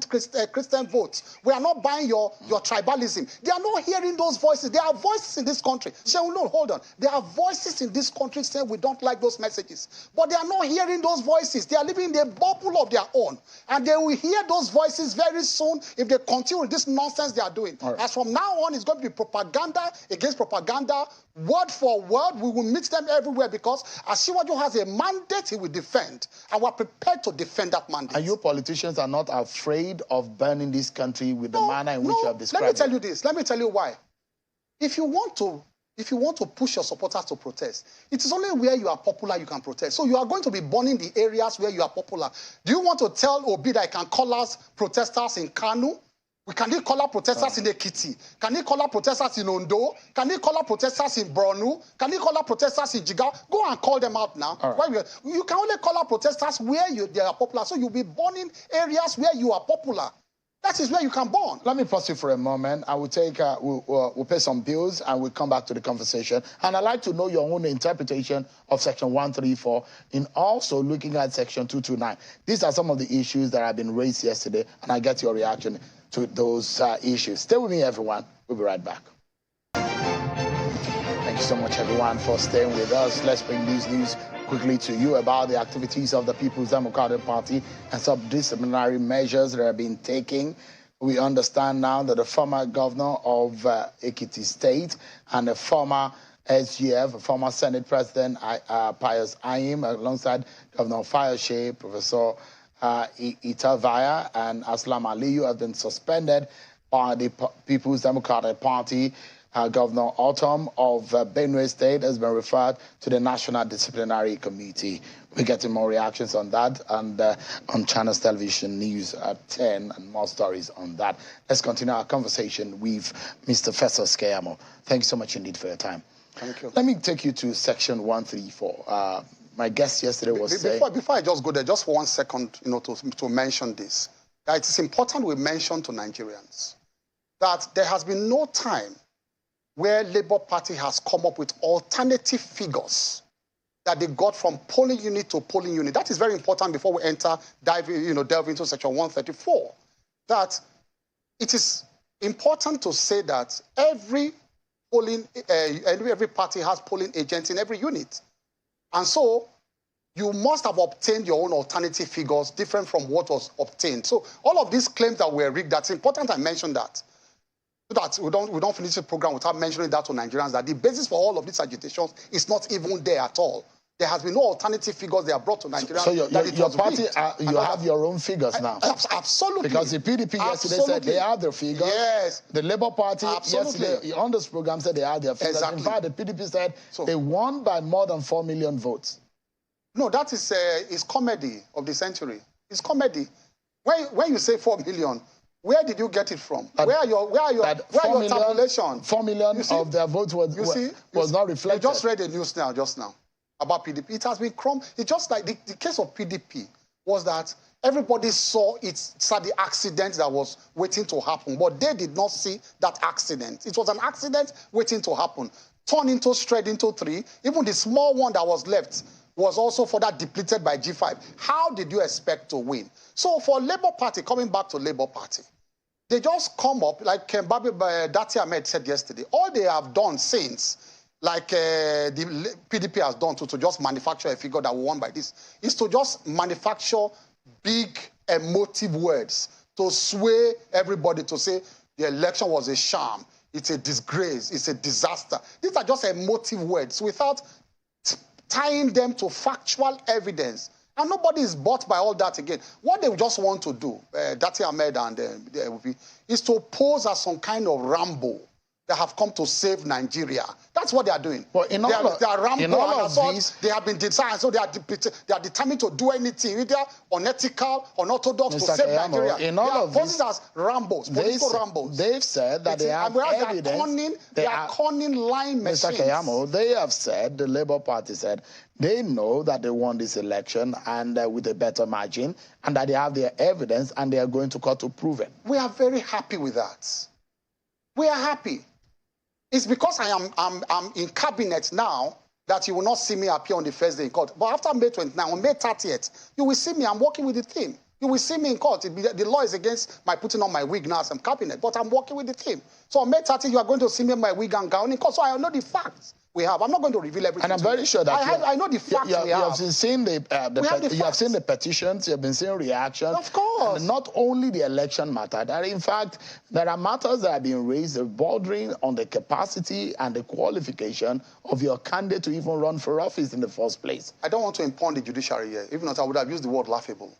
[SPEAKER 6] votes. We are not buying your tribalism. They are not hearing those voices. There are voices in this country. No, hold on. There are voices in this country saying we don't like those messages. But they are not hearing those voices. They are living in a bubble of their own. And they will hear those voices very soon if they continue with this nonsense they are doing. Right. As from now on, it's going to be propaganda against propaganda. Word for word, we will meet them everywhere because Asiwaju has a mandate he will defend, and we're prepared to defend that mandate.
[SPEAKER 1] And you politicians are not afraid of burning this country with the manner in which you have described it?
[SPEAKER 6] Let me tell you this. Let me tell you why. If you want to push your supporters to protest, it is only where you are popular you can protest. So you are going to be burning the areas where you are popular. Do you want to tell Obi that I can call us protesters in Kanu? Can he call out protesters in Ekiti? Can he call out protesters in Ondo? Can he call out protesters in Borno? Can he call out protesters in Jigawa? Go and call them out now. Right. You can only call out protesters where they are popular. So you'll be burning areas where you are popular. That is where you can burn.
[SPEAKER 1] Let me pause you for a moment. I will take, we'll pay some bills and we'll come back to the conversation. And I'd like to know your own interpretation of Section 134 in also looking at Section 229. These are some of the issues that have been raised yesterday, and I get your reaction to those issues. Stay with me, everyone. We'll be right back. Thank you so much, everyone, for staying with us. Let's bring these news quickly to you about the activities of the People's Democratic Party and some disciplinary measures that are being taken. We understand now that the former governor of Ekiti State and the former SGF, former Senate President Pius Ayim, alongside Governor Fayoshe, Professor Itavaya and Aslam Aliyu have been suspended by the People's Democratic Party. Governor Autumn of Benue State has been referred to the National Disciplinary Committee. We're getting more reactions on that and on Channels Television News at 10 and more stories on that. Let's continue our conversation with Mr. Festus Keyamo. Thank you so much indeed for your time.
[SPEAKER 6] Thank you.
[SPEAKER 1] Let me take you to Section 134. My guest yesterday was saying...
[SPEAKER 6] Before I just go there, just for 1 second, to mention this. That it is important we mention to Nigerians that there has been no time where Labour Party has come up with alternative figures that they got from polling unit to polling unit. That is very important before we delve into Section 134. That it is important to say that every party has polling agents in every unit. And so you must have obtained your own alternative figures different from what was obtained. So all of these claims that were rigged, that's important I mention that. So that we don't finish the program without mentioning that to Nigerians, that the basis for all of these agitations is not even there at all. There has been no alternative figures they are brought to Nigerians.
[SPEAKER 1] So your party, you have your own figures now?
[SPEAKER 6] Absolutely.
[SPEAKER 1] Because the PDP yesterday said they have their figures.
[SPEAKER 6] Yes.
[SPEAKER 1] The Labour Party yesterday on this program said they had their figures. Exactly. In fact, the PDP said they won by more than 4 million votes.
[SPEAKER 6] No, that is comedy of the century. It's comedy. When you say 4 million, where did you get it from? Where are your tabulation?
[SPEAKER 1] 4 million of their votes was not reflected.
[SPEAKER 6] You just read the news just now about PDP. It has been It's just like the case of PDP was that everybody saw the accident that was waiting to happen, but they did not see that accident. It was an accident waiting to happen. Turned into straight into 3. Even the small one that was left was also further depleted by G5. How did you expect to win? So for Labour Party, coming back to Labour Party, they just come up, like Baba-Ahmed said yesterday, all they have done since, like the PDP has done to just manufacture a figure that we won by this, is to just manufacture big emotive words to sway everybody to say the election was a sham, it's a disgrace, it's a disaster. These are just emotive words without tying them to factual evidence. And nobody is bought by all that again. What they just want to do, Datti Ahmed and the is to pose as some kind of Rambo that have come to save Nigeria. That's what they are doing.
[SPEAKER 1] Well, they are
[SPEAKER 6] Rambo, they have been designed, so they are determined to do anything, either unethical, unorthodox, to save Nigeria. They are posed as Rambos, political Rambos.
[SPEAKER 1] They've said that they have evidence.
[SPEAKER 6] They are cunning lying machines.
[SPEAKER 1] Mr. Keyamo, they have said, the Labour Party said, they know that they won this election and with a better margin, and that they have their evidence and they are going to court to prove it.
[SPEAKER 6] We are very happy with that. We are happy. It's because I'm in cabinet now that you will not see me appear on the first day in court. But after May 29, on May 30th, you will see me. I'm working with the team. You will see me in court. The law is against my putting on my wig now as I'm cabinet, but I'm working with the team. So on May 30, you are going to see me in my wig and gown in court. So I know the facts we have. I'm not going to reveal everything.
[SPEAKER 1] And I'm very sure that
[SPEAKER 6] I know the facts we have.
[SPEAKER 1] You have seen the petitions, you have been seeing reactions.
[SPEAKER 6] Of course.
[SPEAKER 1] And not only the election matter, that in fact, there are matters that have been raised bordering on the capacity and the qualification of your candidate to even run for office in the first place.
[SPEAKER 6] I don't want to impugn the judiciary here. If not, I would have used the word laughable.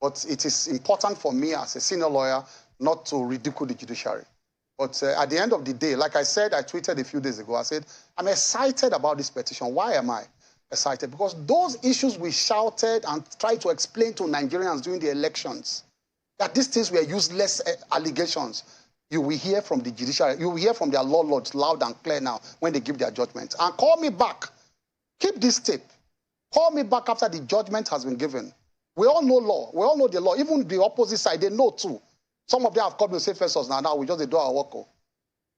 [SPEAKER 6] But it is important for me as a senior lawyer not to ridicule the judiciary. But at the end of the day, like I said, I tweeted a few days ago, I said, I'm excited about this petition. Why am I excited? Because those issues we shouted and tried to explain to Nigerians during the elections, that these things were useless allegations, you will hear from the judiciary, you will hear from their law lords loud and clear now when they give their judgment. And call me back. Keep this tape. Call me back after the judgment has been given. We all know law. We all know the law. Even the opposite side, they know too. Some of them have called me to say first now we just do our work.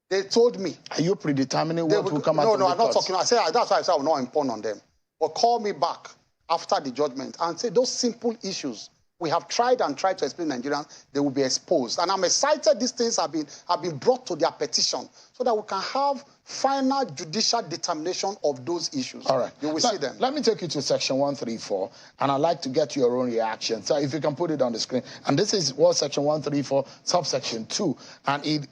[SPEAKER 6] They told me.
[SPEAKER 1] Are you predetermining what will come out of the
[SPEAKER 6] No, I'm not
[SPEAKER 1] courts?
[SPEAKER 6] talking. That's why I said I will not impugn on them. But call me back after the judgment and say those simple issues we have tried and tried to explain to Nigerians, they will be exposed. And I'm excited these things have been brought to their petition so that we can have final judicial determination of those issues.
[SPEAKER 1] All right.
[SPEAKER 6] You will see them.
[SPEAKER 1] Let me take you to section 134, and I'd like to get your own reaction. So if you can put it on the screen. And this is what section 134, subsection 2. And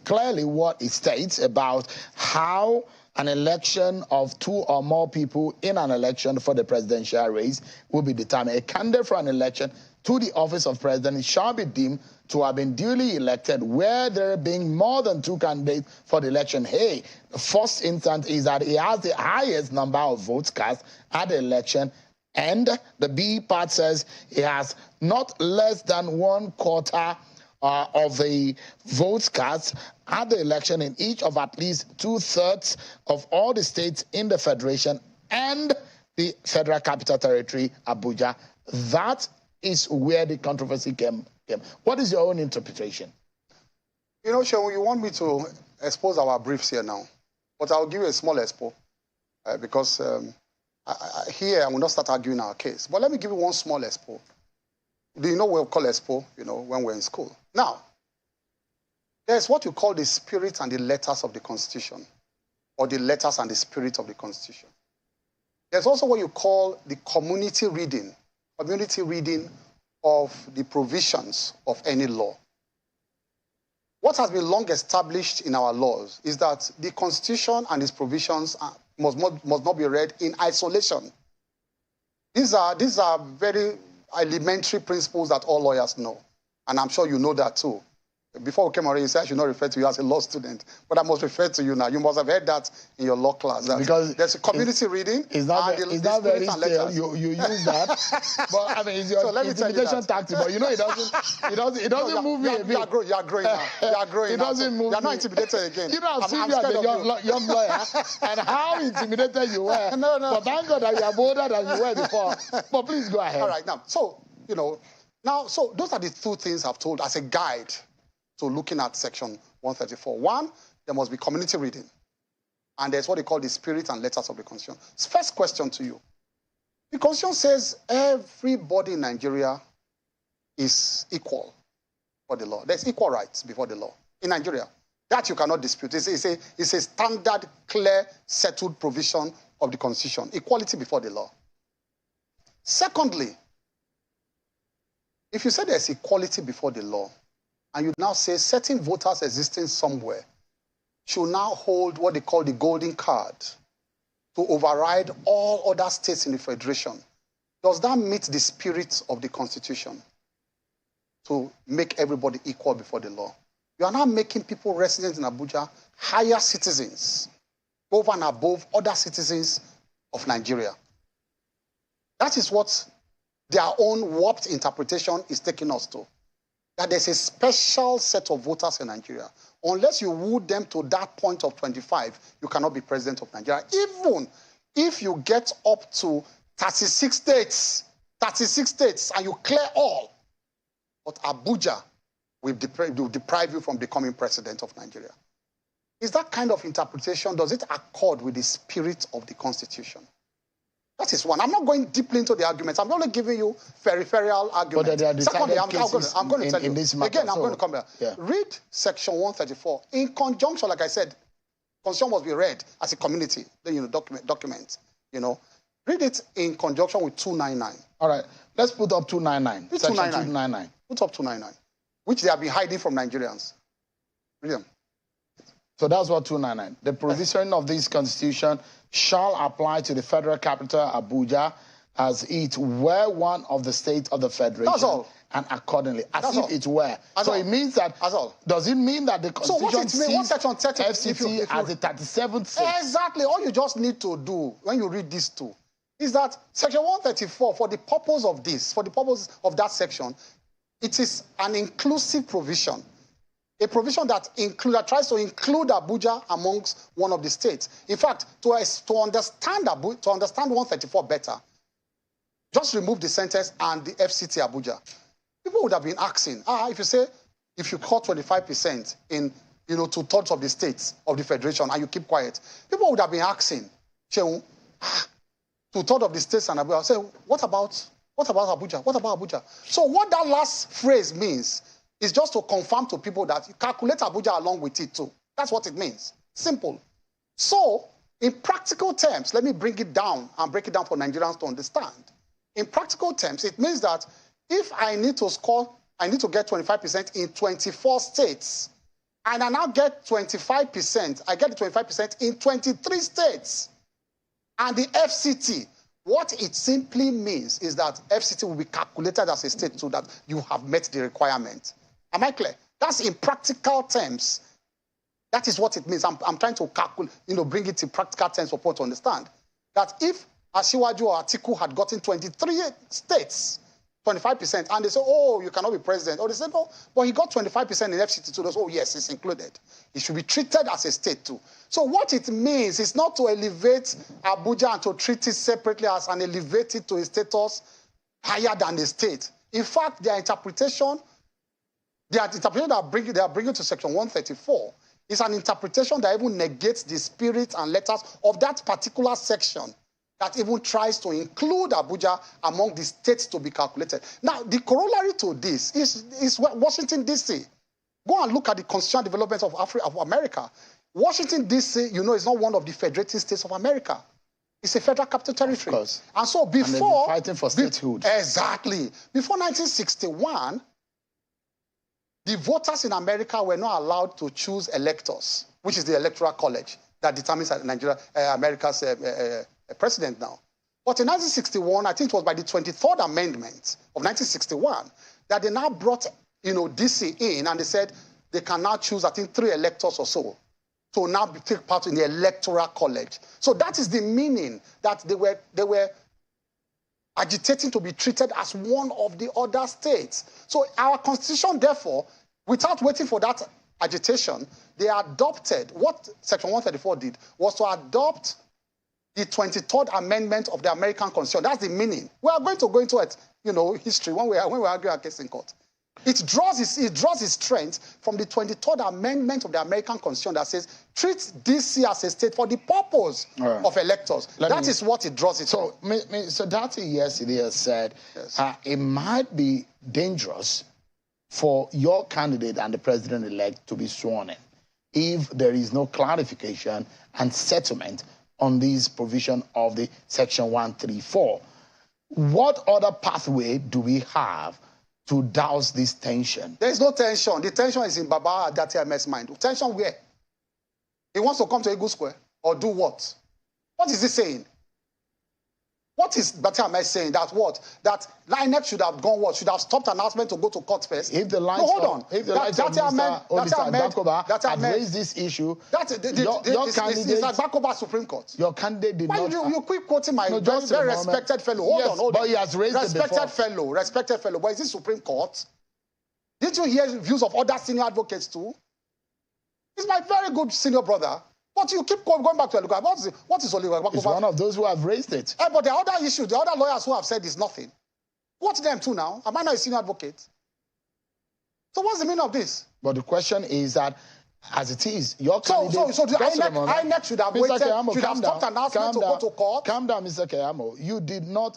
[SPEAKER 1] clearly what it states about how an election of 2 or more people in an election for the presidential race will be determined. A candidate for an election to the office of president shall be deemed to have been duly elected where there being more than 2 candidates for the election. Hey, the first instance is that he has the highest number of votes cast at the election, and the B part says he has not less than 1/4 of the votes cast at the election in each of at least 2/3 of all the states in the federation and the Federal Capital Territory, Abuja. That is where the controversy came. What is your own interpretation?
[SPEAKER 6] You know, Sean, you want me to expose our briefs here now, but I'll give you a small expo because here I will not start arguing our case. But let me give you one small expo. Do you know what we call expo, when we're in school? Now, there's what you call the spirit and the letters of the Constitution, or the letters and the spirit of the Constitution. There's also what you call the community reading of the provisions of any law. What has been long established in our laws is that the Constitution and its provisions must not be read in isolation. These are very elementary principles that all lawyers know, and I'm sure you know that too. Before we came already, you said I should not refer to you as a law student, but I must refer to you now. You must have heard that in your law class.
[SPEAKER 1] Because
[SPEAKER 6] there's a community reading.
[SPEAKER 1] It's not very still. You use that, but I mean, it's your
[SPEAKER 6] so
[SPEAKER 1] intimidation tactic. But it doesn't move me a bit.
[SPEAKER 6] You are growing now. You are growing.
[SPEAKER 1] It doesn't move me.
[SPEAKER 6] You are not intimidated again.
[SPEAKER 1] I've seen you as a young lawyer, and how intimidated you were. No. But thank God that you are bolder than you were before. But please go ahead.
[SPEAKER 6] All right, now, so those are the 2 things I've told as a guide. So looking at section 134. 1, there must be community reading. And there's what they call the spirit and letters of the Constitution. First question to you. The Constitution says everybody in Nigeria is equal for the law. There's equal rights before the law in Nigeria. That you cannot dispute. It's a standard, clear, settled provision of the Constitution. Equality before the law. Secondly, if you say there's equality before the law, and you now say certain voters existing somewhere should now hold what they call the golden card to override all other states in the federation, does that meet the spirit of the Constitution to make everybody equal before the law? You are now making people residents in Abuja higher citizens over and above other citizens of Nigeria. That is what their own warped interpretation is taking us to. That there's a special set of voters in Nigeria. Unless you woo them to that point of 25, you cannot be president of Nigeria. Even if you get up to 36 states, and you clear all, but Abuja will deprive you from becoming president of Nigeria. Is that kind of interpretation, does it accord with the spirit of the Constitution? That is one. I'm not going deeply into the arguments. I'm only giving you peripheral arguments.
[SPEAKER 1] But there are
[SPEAKER 6] Secondly, I'm going to tell you.
[SPEAKER 1] This matter,
[SPEAKER 6] again, I'm going to come here.
[SPEAKER 1] Yeah.
[SPEAKER 6] Read section 134. In conjunction, like I said, constitution must be read as a community, document. Read it in conjunction with 299.
[SPEAKER 1] All right. Let's put up 299.
[SPEAKER 6] Read
[SPEAKER 1] Section
[SPEAKER 6] 299. Put up 299, which they have been hiding from Nigerians. Read them.
[SPEAKER 1] So that's what 299. The provision of this constitution shall apply to the federal capital, Abuja, as it were one of the states of the federation.
[SPEAKER 6] That's all.
[SPEAKER 1] And accordingly, as
[SPEAKER 6] That's
[SPEAKER 1] if
[SPEAKER 6] all.
[SPEAKER 1] it were.
[SPEAKER 6] That's
[SPEAKER 1] so
[SPEAKER 6] all.
[SPEAKER 1] it means that,
[SPEAKER 6] That's all.
[SPEAKER 1] Does it mean that the constitution sees
[SPEAKER 6] section 30,
[SPEAKER 1] FCT as the 37th state?
[SPEAKER 6] Exactly. All you just need to do when you read these two is that section 134, for the purpose of this, for the purpose of that section, it is an inclusive provision. A provision that tries to include Abuja amongst one of the states. In fact, to understand 134 better, just remove the sentence "and the FCT Abuja." People would have been asking, if you cut 25% in 2/3 of the states of the federation and you keep quiet, people would have been asking, 2/3 of the states and Abuja. Say, what about Abuja? What about Abuja? So what that last phrase means is just to confirm to people that you calculate Abuja along with it too. That's what it means. Simple. So, in practical terms, let me bring it down and break it down for Nigerians to understand. In practical terms, it means that if I need to get 25% in 24 states, and I now get 25%, I get the 25% in 23 states. And the FCT, what it simply means is that FCT will be calculated as a state so that you have met the requirement. Am I clear? That's in practical terms. That is what it means. I'm trying to calculate, bring it in practical terms for people to understand. That if Asiwaju or Atiku had gotten 23 states, 25%, and they say, oh, you cannot be president. Or they say, no, but he got 25% in FCT too. They say, oh, yes, it's included. It should be treated as a state too. So what it means is not to elevate Abuja and to treat it separately as an elevated to a status higher than the state. In fact, their interpretation that they are bringing to section 134 is an interpretation that even negates the spirit and letters of that particular section that even tries to include Abuja among the states to be calculated. Now, the corollary to this is Washington, D.C. Go and look at the constitutional development of America. Washington, D.C., is not one of the federating states of America. It's a federal capital territory.
[SPEAKER 1] Of course.
[SPEAKER 6] And so before...
[SPEAKER 1] And fighting for statehood.
[SPEAKER 6] Exactly. Before 1961, the voters in America were not allowed to choose electors, which is the electoral college that determines America's president now. But in 1961, I think it was by the 23rd Amendment of 1961, that they now brought, DC in, and they said they can now choose, I think, 3 electors or so to now take part in the electoral college. So that is the meaning, that they were agitating to be treated as one of the other states. So our constitution, therefore, without waiting for that agitation, they adopted, what Section 134 did, was to adopt the 23rd Amendment of the American Constitution. That's the meaning. We are going to go into it, history when we argue our case in court. It draws its strength from the 23rd Amendment of the American Constitution that says, treat DC as a state for the purpose of electors. That is what it draws it from.
[SPEAKER 1] So Datti yesterday has said it might be dangerous for your candidate and the president-elect to be sworn in if there is no clarification and settlement on this provision of the Section 134. What other pathway do we have to douse this tension?
[SPEAKER 6] There is no tension. The tension is in Baba-Ahmed's mind. Tension where? He wants to come to Eagle Square or do what? What is he saying? What is Baba-Ahmed saying? That what? That INEC should have gone what? Should have stopped announcement to go to court first?
[SPEAKER 1] If the lights if the lights of Mr. Bakoba had raised this issue, your candidate...
[SPEAKER 6] It's like Bakoba Supreme Court.
[SPEAKER 1] Your candidate did not...
[SPEAKER 6] You keep quoting my very respected fellow. Hold on.
[SPEAKER 1] But he has raised it before.
[SPEAKER 6] Respected fellow. But is this Supreme Court? Did you hear views of other senior advocates too? He's my very good senior brother. But you keep going back to Oluka. What is Oluka?
[SPEAKER 1] He's one of those who have raised it.
[SPEAKER 6] But there are other issues. The other lawyers who have said it's nothing. What's them too now? Am I not a senior advocate? So what's the meaning of this?
[SPEAKER 1] But the question is that As it is, your candidate...
[SPEAKER 6] So the INEC should have waited, should have stopped announcement to go to court?
[SPEAKER 1] Calm down, Mr. Keyamo.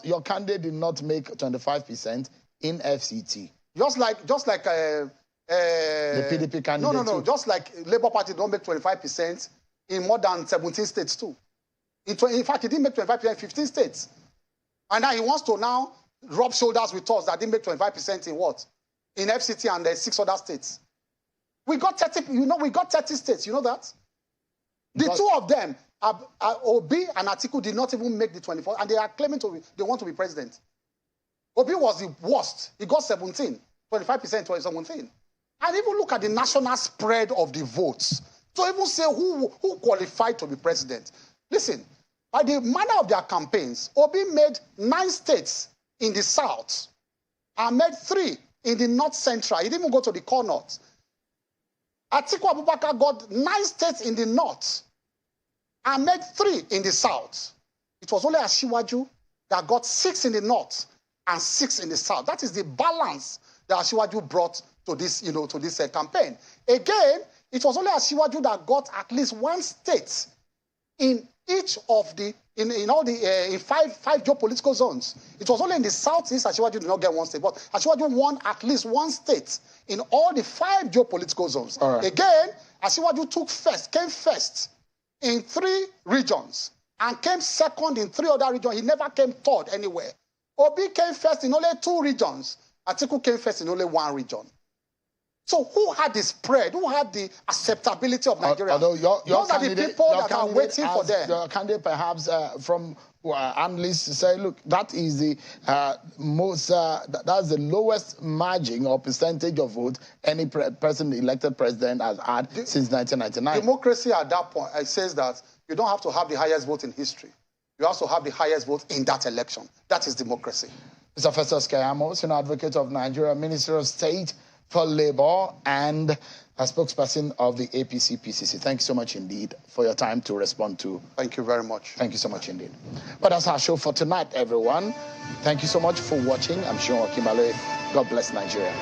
[SPEAKER 1] Your candidate did not make 25% in FCT.
[SPEAKER 6] Just like
[SPEAKER 1] the PDP candidate.
[SPEAKER 6] No. Just like Labour Party don't make 25% in more than 17 states too. In fact, he didn't make 25% in 15 states. And now he wants to now rub shoulders with us that didn't make 25% in what? In FCT and 6 other states. We got 30, we got 30 states, you know that? The two of them, Obi and Atiku, did not even make the 24, and they are claiming they want to be president. Obi was the worst. He got 17, 25% to 17. And even look at the national spread of the votes. To even say who qualified to be president. Listen, by the manner of their campaigns, Obi made 9 states in the south and made 3 in the north central. He didn't even go to the core north. Atiku Abubakar got 9 states in the north and made 3 in the south. It was only Asiwaju that got 6 in the north and 6 in the south. That is the balance that Asiwaju brought to this, to this campaign. Again, it was only Asiwaju that got at least 1 state in each of the, in all the, in five geopolitical zones. It was only in the southeast Asiwaju did not get 1 state, but Asiwaju won at least 1 state in all the 5 geopolitical zones.
[SPEAKER 1] Right.
[SPEAKER 6] Again, Asiwaju came first in 3 regions and came second in 3 other regions. He never came third anywhere. Obi came first in only 2 regions. Atiku came first in only 1 region. So who had the spread? Who had the acceptability of Nigeria?
[SPEAKER 1] Although
[SPEAKER 6] those are the people that are waiting for them.
[SPEAKER 1] Your candidate perhaps from analysts say, look, that is the that's the lowest margin or percentage of vote any elected president has had since 1999.
[SPEAKER 6] Democracy at that point, it says that you don't have to have the highest vote in history. You also have the highest vote in that election. That is democracy.
[SPEAKER 1] Mr. Festus Keyamo, Senior Advocate of Nigeria, Minister of State for Labour and a spokesperson of the APC-PCC. Thank you so much indeed for your time to respond to.
[SPEAKER 6] Thank you very much.
[SPEAKER 1] Thank you so much indeed. But that's our show for tonight, everyone. Thank you so much for watching. I'm sure Kimale. God bless Nigeria.